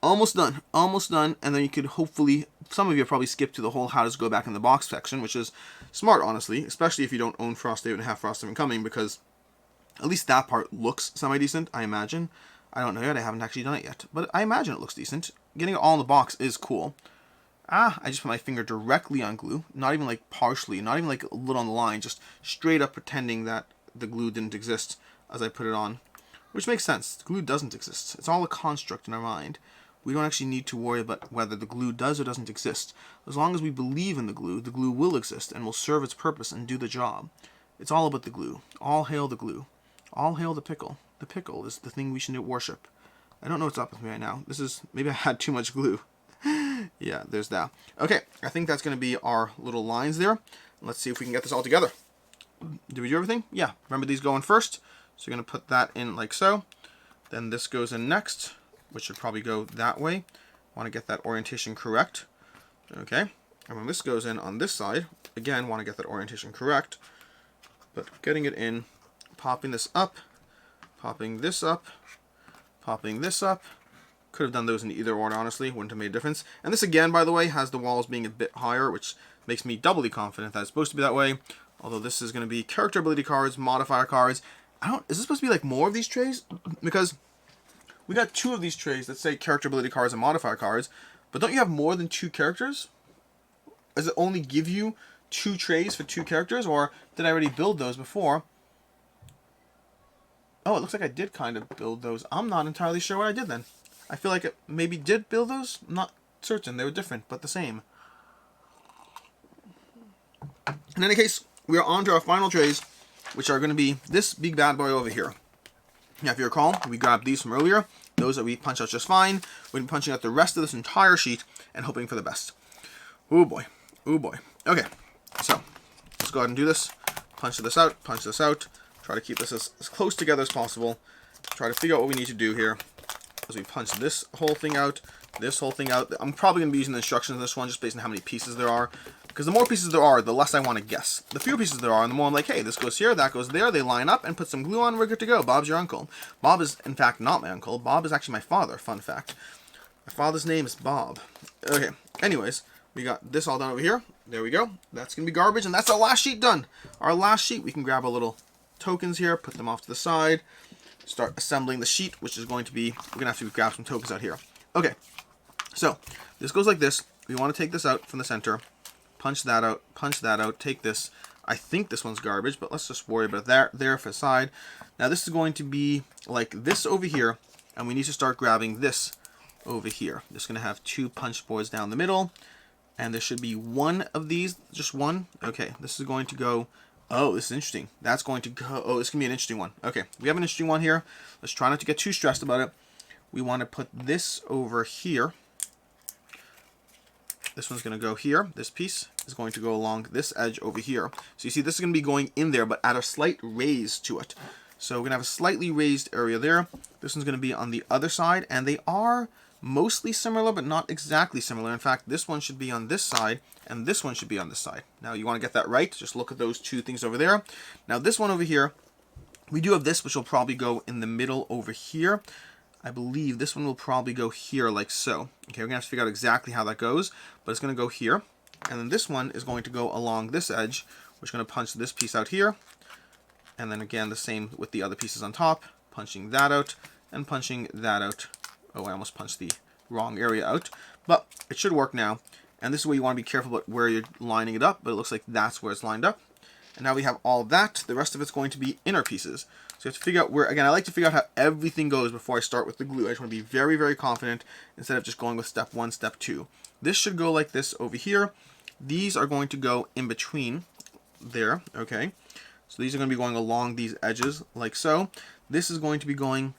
Almost done, and then you could hopefully, some of you probably skip to the whole how does go back in the box section, which is smart, honestly, especially if you don't own Frosthaven and have Frosthaven coming, because at least that part looks semi-decent, I imagine. I don't know yet, I haven't actually done it yet, but I imagine it looks decent. Getting it all in the box is cool. I just put my finger directly on glue, not even like partially, not even like a little on the line, just straight up pretending that the glue didn't exist as I put it on, which makes sense. The glue doesn't exist. It's all a construct in our mind. We don't actually need to worry about whether the glue does or doesn't exist. As long as we believe in the glue will exist and will serve its purpose and do the job. It's all about the glue. All hail the glue. All hail the pickle. The pickle is the thing we should worship. I don't know what's up with me right now. Maybe I had too much glue. Yeah, there's that. Okay, I think that's going to be our little lines there. Let's see if we can get this all together. Did we do everything? Yeah. Remember these go in first. So you're going to put that in like so. Then this goes in next, which should probably go that way. Want to get that orientation correct. Okay. And when this goes in on this side, again, want to get that orientation correct. But getting it in, popping this up, popping this up, popping this up. Could have done those in either order, honestly. Wouldn't have made a difference. And this, again, by the way, has the walls being a bit higher, which makes me doubly confident that it's supposed to be that way. Although this is going to be character ability cards, modifier cards. Is this supposed to be like more of these trays? Because we got 2 of these trays that say character ability cards and modifier cards. But don't you have more than 2 characters? Does it only give you 2 trays for 2 characters? Or did I already build those before? Oh, it looks like I did kind of build those. I'm not entirely sure what I did then. I feel like it maybe did build those. I'm not certain. They were different, but the same. In any case, we are on to our final trays, which are going to be this big bad boy over here. Now, if you recall, we grabbed these from earlier. Those that we punched out just fine. We're going to be punching out the rest of this entire sheet and hoping for the best. Oh boy. Oh boy. Okay, so let's go ahead and do this. Punch this out. Punch this out. Try to keep this as close together as possible. Try to figure out what we need to do here. As we punch this whole thing out, this whole thing out. I'm probably going to be using the instructions in this one just based on how many pieces there are. Because the more pieces there are, the less I want to guess. The fewer pieces there are, and the more I'm like, hey, this goes here, that goes there. They line up and put some glue on, we're good to go. Bob's your uncle. Bob is, in fact, not my uncle. Bob is actually my father. Fun fact. My father's name is Bob. Okay, anyways, we got this all done over here. There we go. That's going to be garbage, and that's our last sheet done. Our last sheet, we can grab our little tokens here, put them off to the side, start assembling the sheet, which is going to be, we're going to have to grab some tokens out here. Okay, so this goes like this. We want to take this out from the center, punch that out, take this. I think this one's garbage, but let's just worry about that there for the side. Now this is going to be like this over here, and we need to start grabbing this over here. Just going to have 2 punch boards down the middle, and there should be 1 of these, just 1. Okay, this is going to go, oh, this is interesting. That's going to go, oh, this can be an interesting one. Okay, we have an interesting one here. Let's try not to get too stressed about it. We want to put this over here. This one's going to go here. This piece is going to go along this edge over here. So you see this is going to be going in there, but at a slight raise to it. So we're going to have a slightly raised area there. This one's going to be on the other side, and they are mostly similar, but not exactly similar. In fact, this one should be on this side, and this one should be on this side. Now, you want to get that right. Just look at those 2 things over there. Now, this one over here, we do have this, which will probably go in the middle over here. I believe this one will probably go here like so. Okay, we're going to have to figure out exactly how that goes, but it's going to go here. And then this one is going to go along this edge, which is going to punch this piece out here. And then again, the same with the other pieces on top, punching that out and punching that out. Oh, I almost punched the wrong area out, but it should work now. And this is where you want to be careful about where you're lining it up, but it looks like that's where it's lined up. And now we have all that. The rest of it's going to be inner pieces. So you have to figure out where, again, I like to figure out how everything goes before I start with the glue. I just want to be very, very confident instead of just going with step 1, step 2. This should go like this over here. These are going to go in between there, okay? So these are going to be going along these edges like so. This is going to be going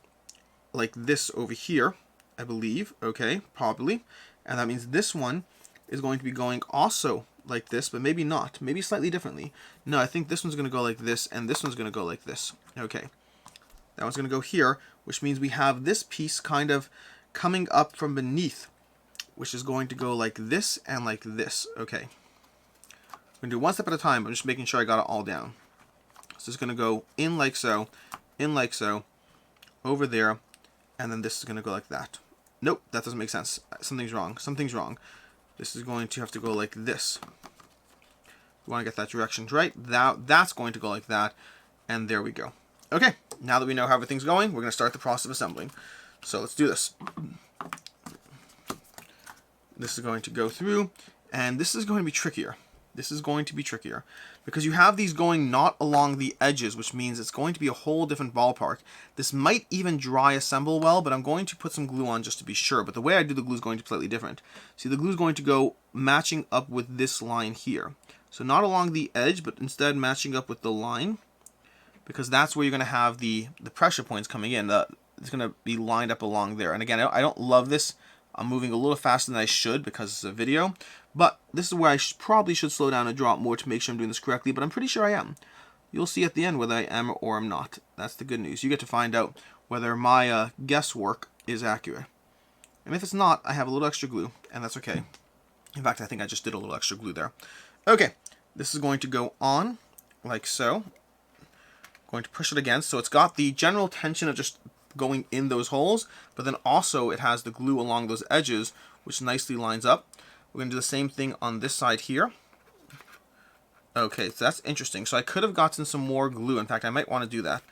like this over here, I believe, okay, probably. And that means this one is going to be going also like this, but maybe not, maybe slightly differently. No, I think this one's going to go like this, and this one's going to go like this. Okay, that one's going to go here, which means we have this piece kind of coming up from beneath, which is going to go like this and like this. Okay, we're going to do one step at a time. I'm just making sure I got it all down. So it's going to go in like so, over there, and then this is going to go like that. Nope, that doesn't make sense. Something's wrong. Something's wrong. This is going to have to go like this. You want to get that directions right. That's going to go like that. And there we go. Okay, now that we know how everything's going, we're going to start the process of assembling. So let's do this. This is going to go through, and this is going to be trickier. This is going to be trickier because you have these going not along the edges, which means it's going to be a whole different ballpark. This might even dry assemble well, but I'm going to put some glue on just to be sure. But the way I do the glue is going to be slightly different. See, the glue is going to go matching up with this line here. So not along the edge, but instead matching up with the line, because that's where you're going to have the pressure points coming in. It's going to be lined up along there. And again, I don't love this. I'm moving a little faster than I should because it's a video, but this is where I probably should slow down and draw it more to make sure I'm doing this correctly, but I'm pretty sure I am. You'll see at the end whether I am or am not. That's the good news. You get to find out whether my guesswork is accurate. And if it's not, I have a little extra glue, and that's okay. In fact, I think I just did a little extra glue there. Okay, this is going to go on like so. Going to push it against, so it's got the general tension of just going in those holes, but then also it has the glue along those edges, which nicely lines up. We're going to do the same thing on this side here. Okay, so that's interesting. So I could have gotten some more glue. In fact, I might want to do that.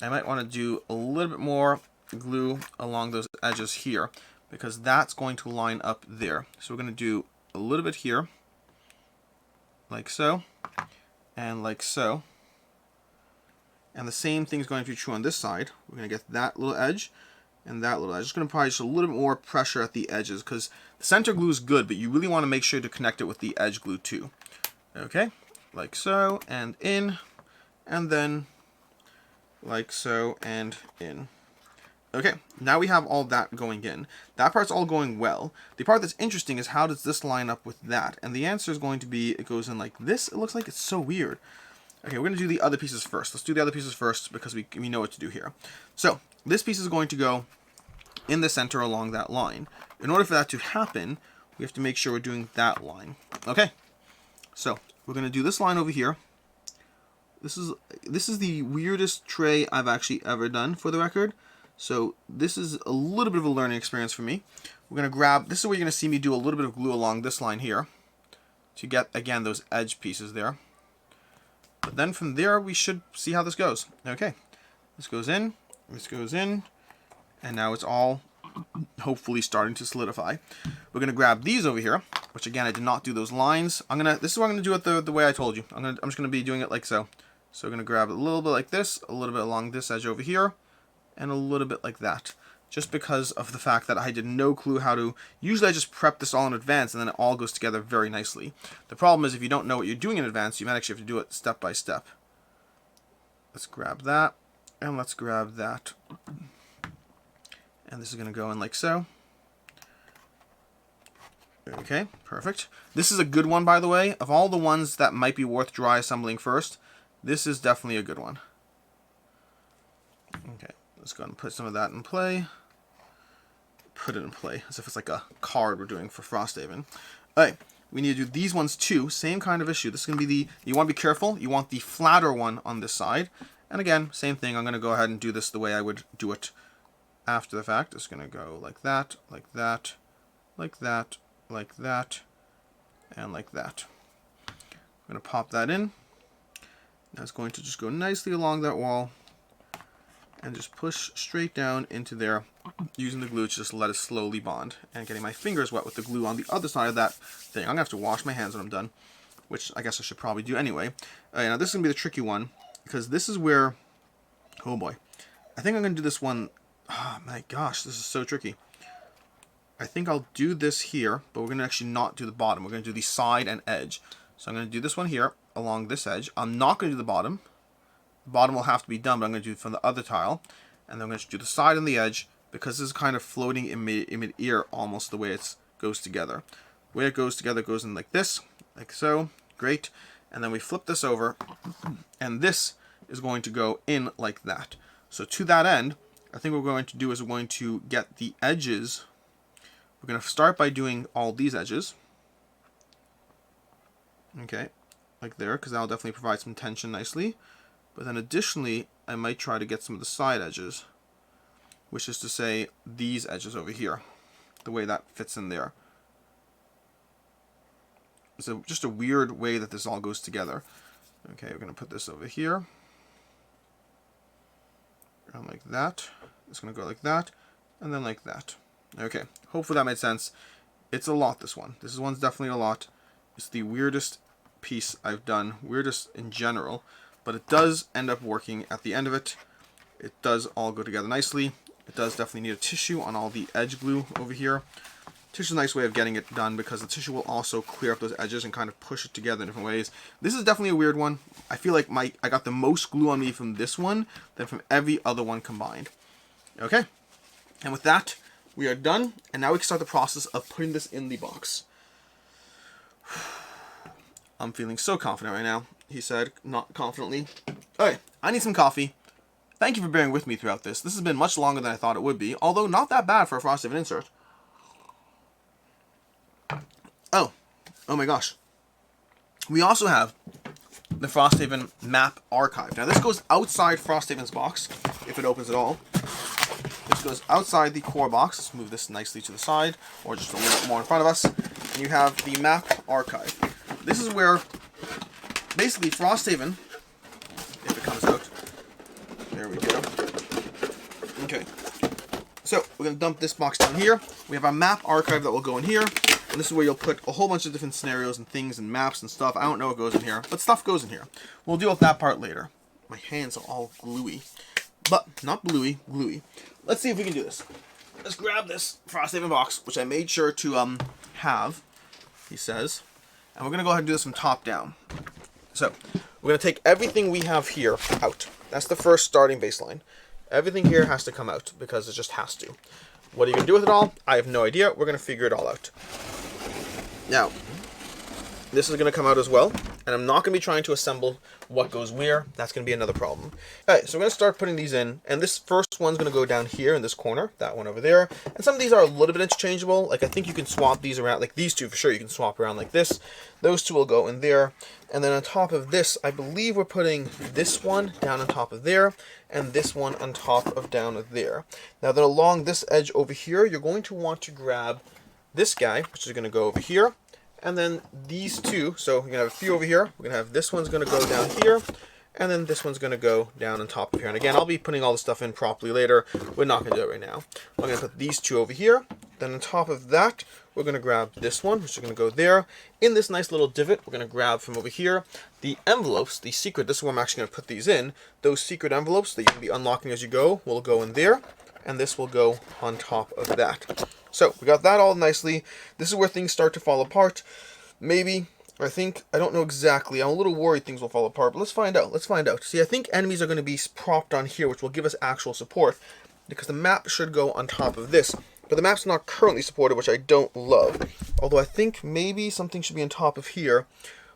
I might want to do a little bit more glue along those edges here, because that's going to line up there. So we're going to do a little bit here, like so, and like so. And the same thing is going to be true on this side. We're going to get that little edge and that little edge. Just going to apply just a little bit more pressure at the edges because the center glue is good, but you really want to make sure to connect it with the edge glue too. Okay, like so, and in, and then like so, and in. Okay, now we have all that going in. That part's all going well. The part that's interesting is how does this line up with that? And the answer is going to be it goes in like this. It looks like it's so weird. Okay, we're going to do the other pieces first. Let's do the other pieces first because we know what to do here. So this piece is going to go in the center along that line. In order for that to happen, we have to make sure we're doing that line. Okay, so we're going to do this line over here. This is the weirdest tray I've actually ever done, for the record. So this is a little bit of a learning experience for me. We're going to grab, this is where you're going to see me do a little bit of glue along this line here to get, again, those edge pieces there. But then from there, we should see how this goes. Okay, this goes in, and now it's all hopefully starting to solidify. We're going to grab these over here, which again, I did not do those lines. This is what I'm going to do it the way I told you. I'm just going to be doing it like so. So we're going to grab it a little bit like this, a little bit along this edge over here, and a little bit like that. Just because of the fact that I had no clue how to... Usually I just prep this all in advance and then it all goes together very nicely. The problem is if you don't know what you're doing in advance, you might actually have to do it step by step. Let's grab that, and let's grab that. And this is going to go in like so. Okay, perfect. This is a good one, by the way. Of all the ones that might be worth dry assembling first, this is definitely a good one. Okay, let's go ahead and put some of that in play. Put it in play as if it's like a card we're doing for Frosthaven. Alright, we need to do these ones too. Same kind of issue. This is going to be you want to be careful. You want the flatter one on this side. And again, same thing. I'm going to go ahead and do this the way I would do it after the fact. It's going to go like that, like that, like that, like that, and like that. I'm going to pop that in. That's going to just go nicely along that wall and just push straight down into there using the glue to just let it slowly bond, and getting my fingers wet with the glue on the other side of that thing. I'm going to have to wash my hands when I'm done, which I guess I should probably do anyway. Now this is going to be the tricky one, because this is where, oh boy, I think I'm going to do this one. Oh my gosh, this is so tricky. I think I'll do this here, but we're going to actually not do the bottom. We're going to do the side and edge. So I'm going to do this one here along this edge. I'm not going to do the bottom. The bottom will have to be done, but I'm going to do it from the other tile. And then I'm going to do the side and the edge, because this is kind of floating in mid-ear almost the way it goes together. The way it goes together goes in like this, like so. Great. And then we flip this over, and this is going to go in like that. So to that end, I think what we're going to do is we're going to get the edges. We're going to start by doing all these edges. Okay, like there, because that'll definitely provide some tension nicely. But then additionally, I might try to get some of the side edges, which is to say these edges over here, the way that fits in there. It's just a weird way that this all goes together. Okay, we're going to put this over here. And like that. It's going to go like that, and then like that. Okay, hopefully that made sense. It's a lot, this one. This one's definitely a lot. It's the weirdest piece I've done, weirdest in general, but it does end up working at the end of it. It does all go together nicely. It does definitely need a tissue on all the edge glue over here. Tissue is a nice way of getting it done, because the tissue will also clear up those edges and kind of push it together in different ways. This is definitely a weird one. I feel like I got the most glue on me from this one than from every other one combined. Okay, and with that, we are done, and now we can start the process of putting this in the box. I'm feeling so confident right now, he said, not confidently. Okay, I need some coffee. Thank you for bearing with me throughout this. This has been much longer than I thought it would be, although not that bad for a Frosthaven insert. Oh my gosh. We also have the Frosthaven map archive. Now this goes outside Frosthaven's box, if it opens at all. This goes outside the core box. Let's move this nicely to the side, or just a little bit more in front of us. And you have the map archive. This is where, basically, Frosthaven, if it comes out, there we go. Okay, so we're going to dump this box down here. We have our map archive that will go in here. And this is where you'll put a whole bunch of different scenarios and things and maps and stuff. I don't know what goes in here, but stuff goes in here. We'll deal with that part later. My hands are all gluey. But, not bluey, gluey. Let's see if we can do this. Let's grab this Frosthaven box, which I made sure to have, he says. And we're going to go ahead and do this from top down. So, we're going to take everything we have here out. That's the first starting baseline. Everything here has to come out, because it just has to. What are you going to do with it all? I have no idea. We're going to figure it all out. Now, this is going to come out as well, and I'm not going to be trying to assemble what goes where. That's going to be another problem. Alright, so we're going to start putting these in, and this first one's going to go down here in this corner, that one over there, and some of these are a little bit interchangeable. Like, I think you can swap these around, like these two for sure, you can swap around like this. Those two will go in there, and then on top of this, I believe we're putting this one down on top of there, and this one on top of down there. Now then along this edge over here, you're going to want to grab this guy, which is going to go over here, and then these two. So we're going to have a few over here. We're going to have this one's going to go down here, and then this one's going to go down on top of here. And again, I'll be putting all the stuff in properly later. We're not going to do it right now. I'm going to put these two over here. Then on top of that, we're going to grab this one, which is going to go there. In this nice little divot, we're going to grab from over here the envelopes, the secret. This is where I'm actually going to put these in. Those secret envelopes that you can be unlocking as you go will go in there, and this will go on top of that. So we got that all nicely. This is where things start to fall apart. Maybe, I think, I don't know exactly. I'm a little worried things will fall apart, but let's find out. Let's find out. See, I think enemies are going to be propped on here, which will give us actual support, because the map should go on top of this. But the map's not currently supported, which I don't love. Although I think maybe something should be on top of here.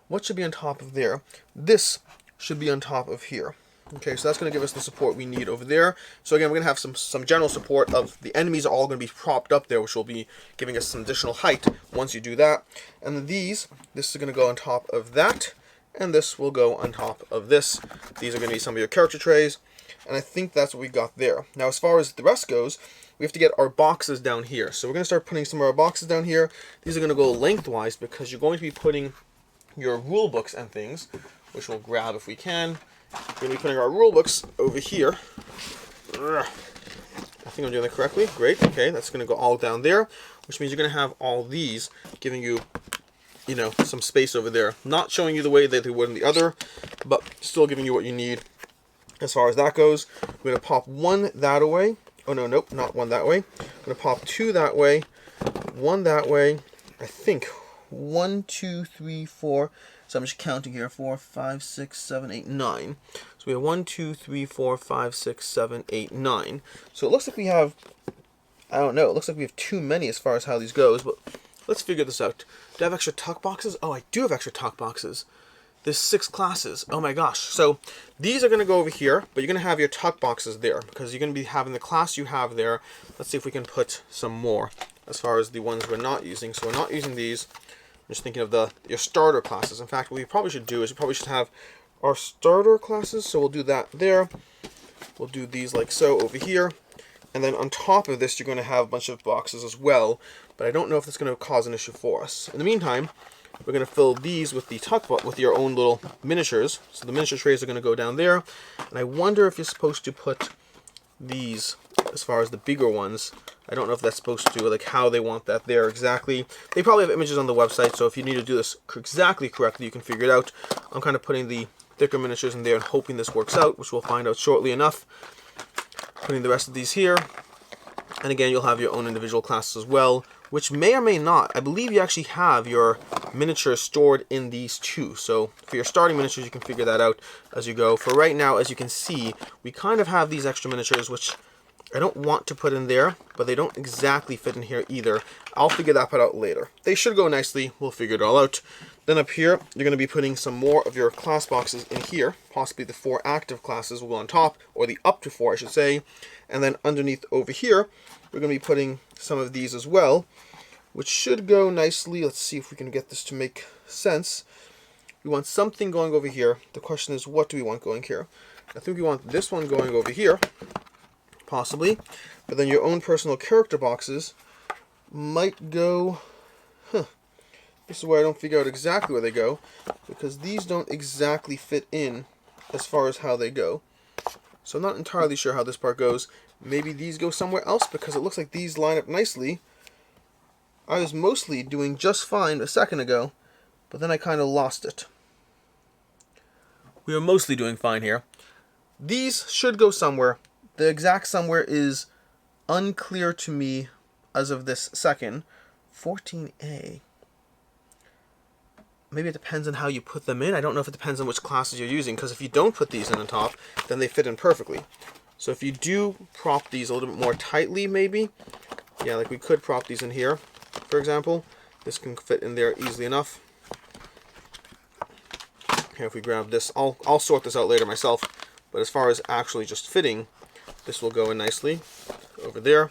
What should be on top of there? This should be on top of here. Okay, so that's going to give us the support we need over there. So again, we're going to have some general support of the enemies are all going to be propped up there, which will be giving us some additional height once you do that. And then this is going to go on top of that, and this will go on top of this. These are going to be some of your character trays. And I think that's what we got there. Now, as far as the rest goes, we have to get our boxes down here. So we're going to start putting some of our boxes down here. These are going to go lengthwise because you're going to be putting your rule books and things, which we'll grab if we can. We're going to be putting our rule books over here. I think I'm doing that correctly. Great. Okay, that's going to go all down there, which means you're going to have all these giving you, you know, some space over there. Not showing you the way that they would in the other, but still giving you what you need as far as that goes. We're going to pop one that way. Oh, no, nope, not one that way. I'm going to pop two that way, one that way. I think 1, 2, 3, 4. So I'm just counting here. 4, 5, 6, 7, 8, 9. So we have 1, 2, 3, 4, 5, 6, 7, 8, 9. So it looks like we have, I don't know, it looks like we have too many as far as how these goes, but let's figure this out. Do I have extra tuck boxes? Oh, I do have extra tuck boxes. There's 6 classes. Oh my gosh. So these are going to go over here, but you're going to have your tuck boxes there because you're going to be having the class you have there. Let's see if we can put some more as far as the ones we're not using. So we're not using these. I'm just thinking of your starter classes. In fact, what we probably should do is we probably should have our starter classes. So we'll do that there. We'll do these like so over here. And then on top of this, you're going to have a bunch of boxes as well. But I don't know if that's going to cause an issue for us. In the meantime, we're going to fill these with the with your own little miniatures. So the miniature trays are going to go down there. And I wonder if you're supposed to put these as far as the bigger ones. I don't know if that's supposed to, like how they want that there exactly. They probably have images on the website, so if you need to do this exactly correctly, you can figure it out. I'm kind of putting the thicker miniatures in there and hoping this works out, which we'll find out shortly enough. Putting the rest of these here. And again, you'll have your own individual classes as well, which may or may not. I believe you actually have your miniatures stored in these too. So for your starting miniatures, you can figure that out as you go. For right now, as you can see, we kind of have these extra miniatures, which I don't want to put in there, but they don't exactly fit in here either. I'll figure that part out later. They should go nicely. We'll figure it all out. Then up here, you're going to be putting some more of your class boxes in here. Possibly the 4 active classes will go on top, or the up to 4, I should say. And then underneath over here, we're going to be putting some of these as well, which should go nicely. Let's see if we can get this to make sense. We want something going over here. The question is, what do we want going here? I think we want this one going over here, possibly. But then your own personal character boxes might go... This is where I don't figure out exactly where they go, because these don't exactly fit in as far as how they go. So I'm not entirely sure how this part goes. Maybe these go somewhere else, because it looks like these line up nicely. I was mostly doing just fine a second ago, but then I kind of lost it. We are mostly doing fine here. These should go somewhere. The exact somewhere is unclear to me as of this second. 14A. Maybe it depends on how you put them in. I don't know if it depends on which classes you're using, because if you don't put these in on top, then they fit in perfectly. So if you do prop these a little bit more tightly, maybe, yeah, like we could prop these in here, for example. This can fit in there easily enough. Here, if we grab this, I'll sort this out later myself, but as far as actually just fitting, this will go in nicely over there.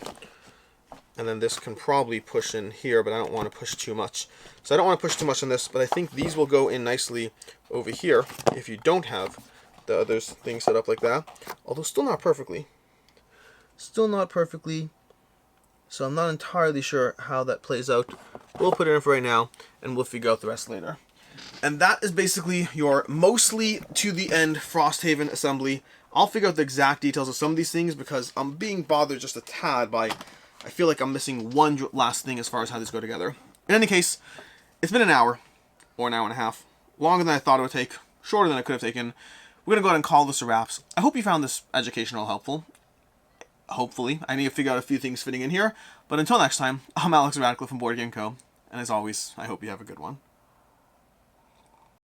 And then this can probably push in here, but I don't want to push too much. So I don't want to push too much on this, but I think these will go in nicely over here if you don't have the other things set up like that. Although still not perfectly. Still not perfectly. So I'm not entirely sure how that plays out. We'll put it in for right now, and we'll figure out the rest later. And that is basically your mostly to the end Frosthaven assembly. I'll figure out the exact details of some of these things because I'm being bothered just a tad by... I feel like I'm missing one last thing as far as how these go together. In any case, it's been an hour, or an hour and a half. Longer than I thought it would take, shorter than I could have taken. We're going to go ahead and call this a wraps. I hope you found this educational helpful. Hopefully. I need to figure out a few things fitting in here. But until next time, I'm Alex Radcliffe from Board Game Co. And as always, I hope you have a good one.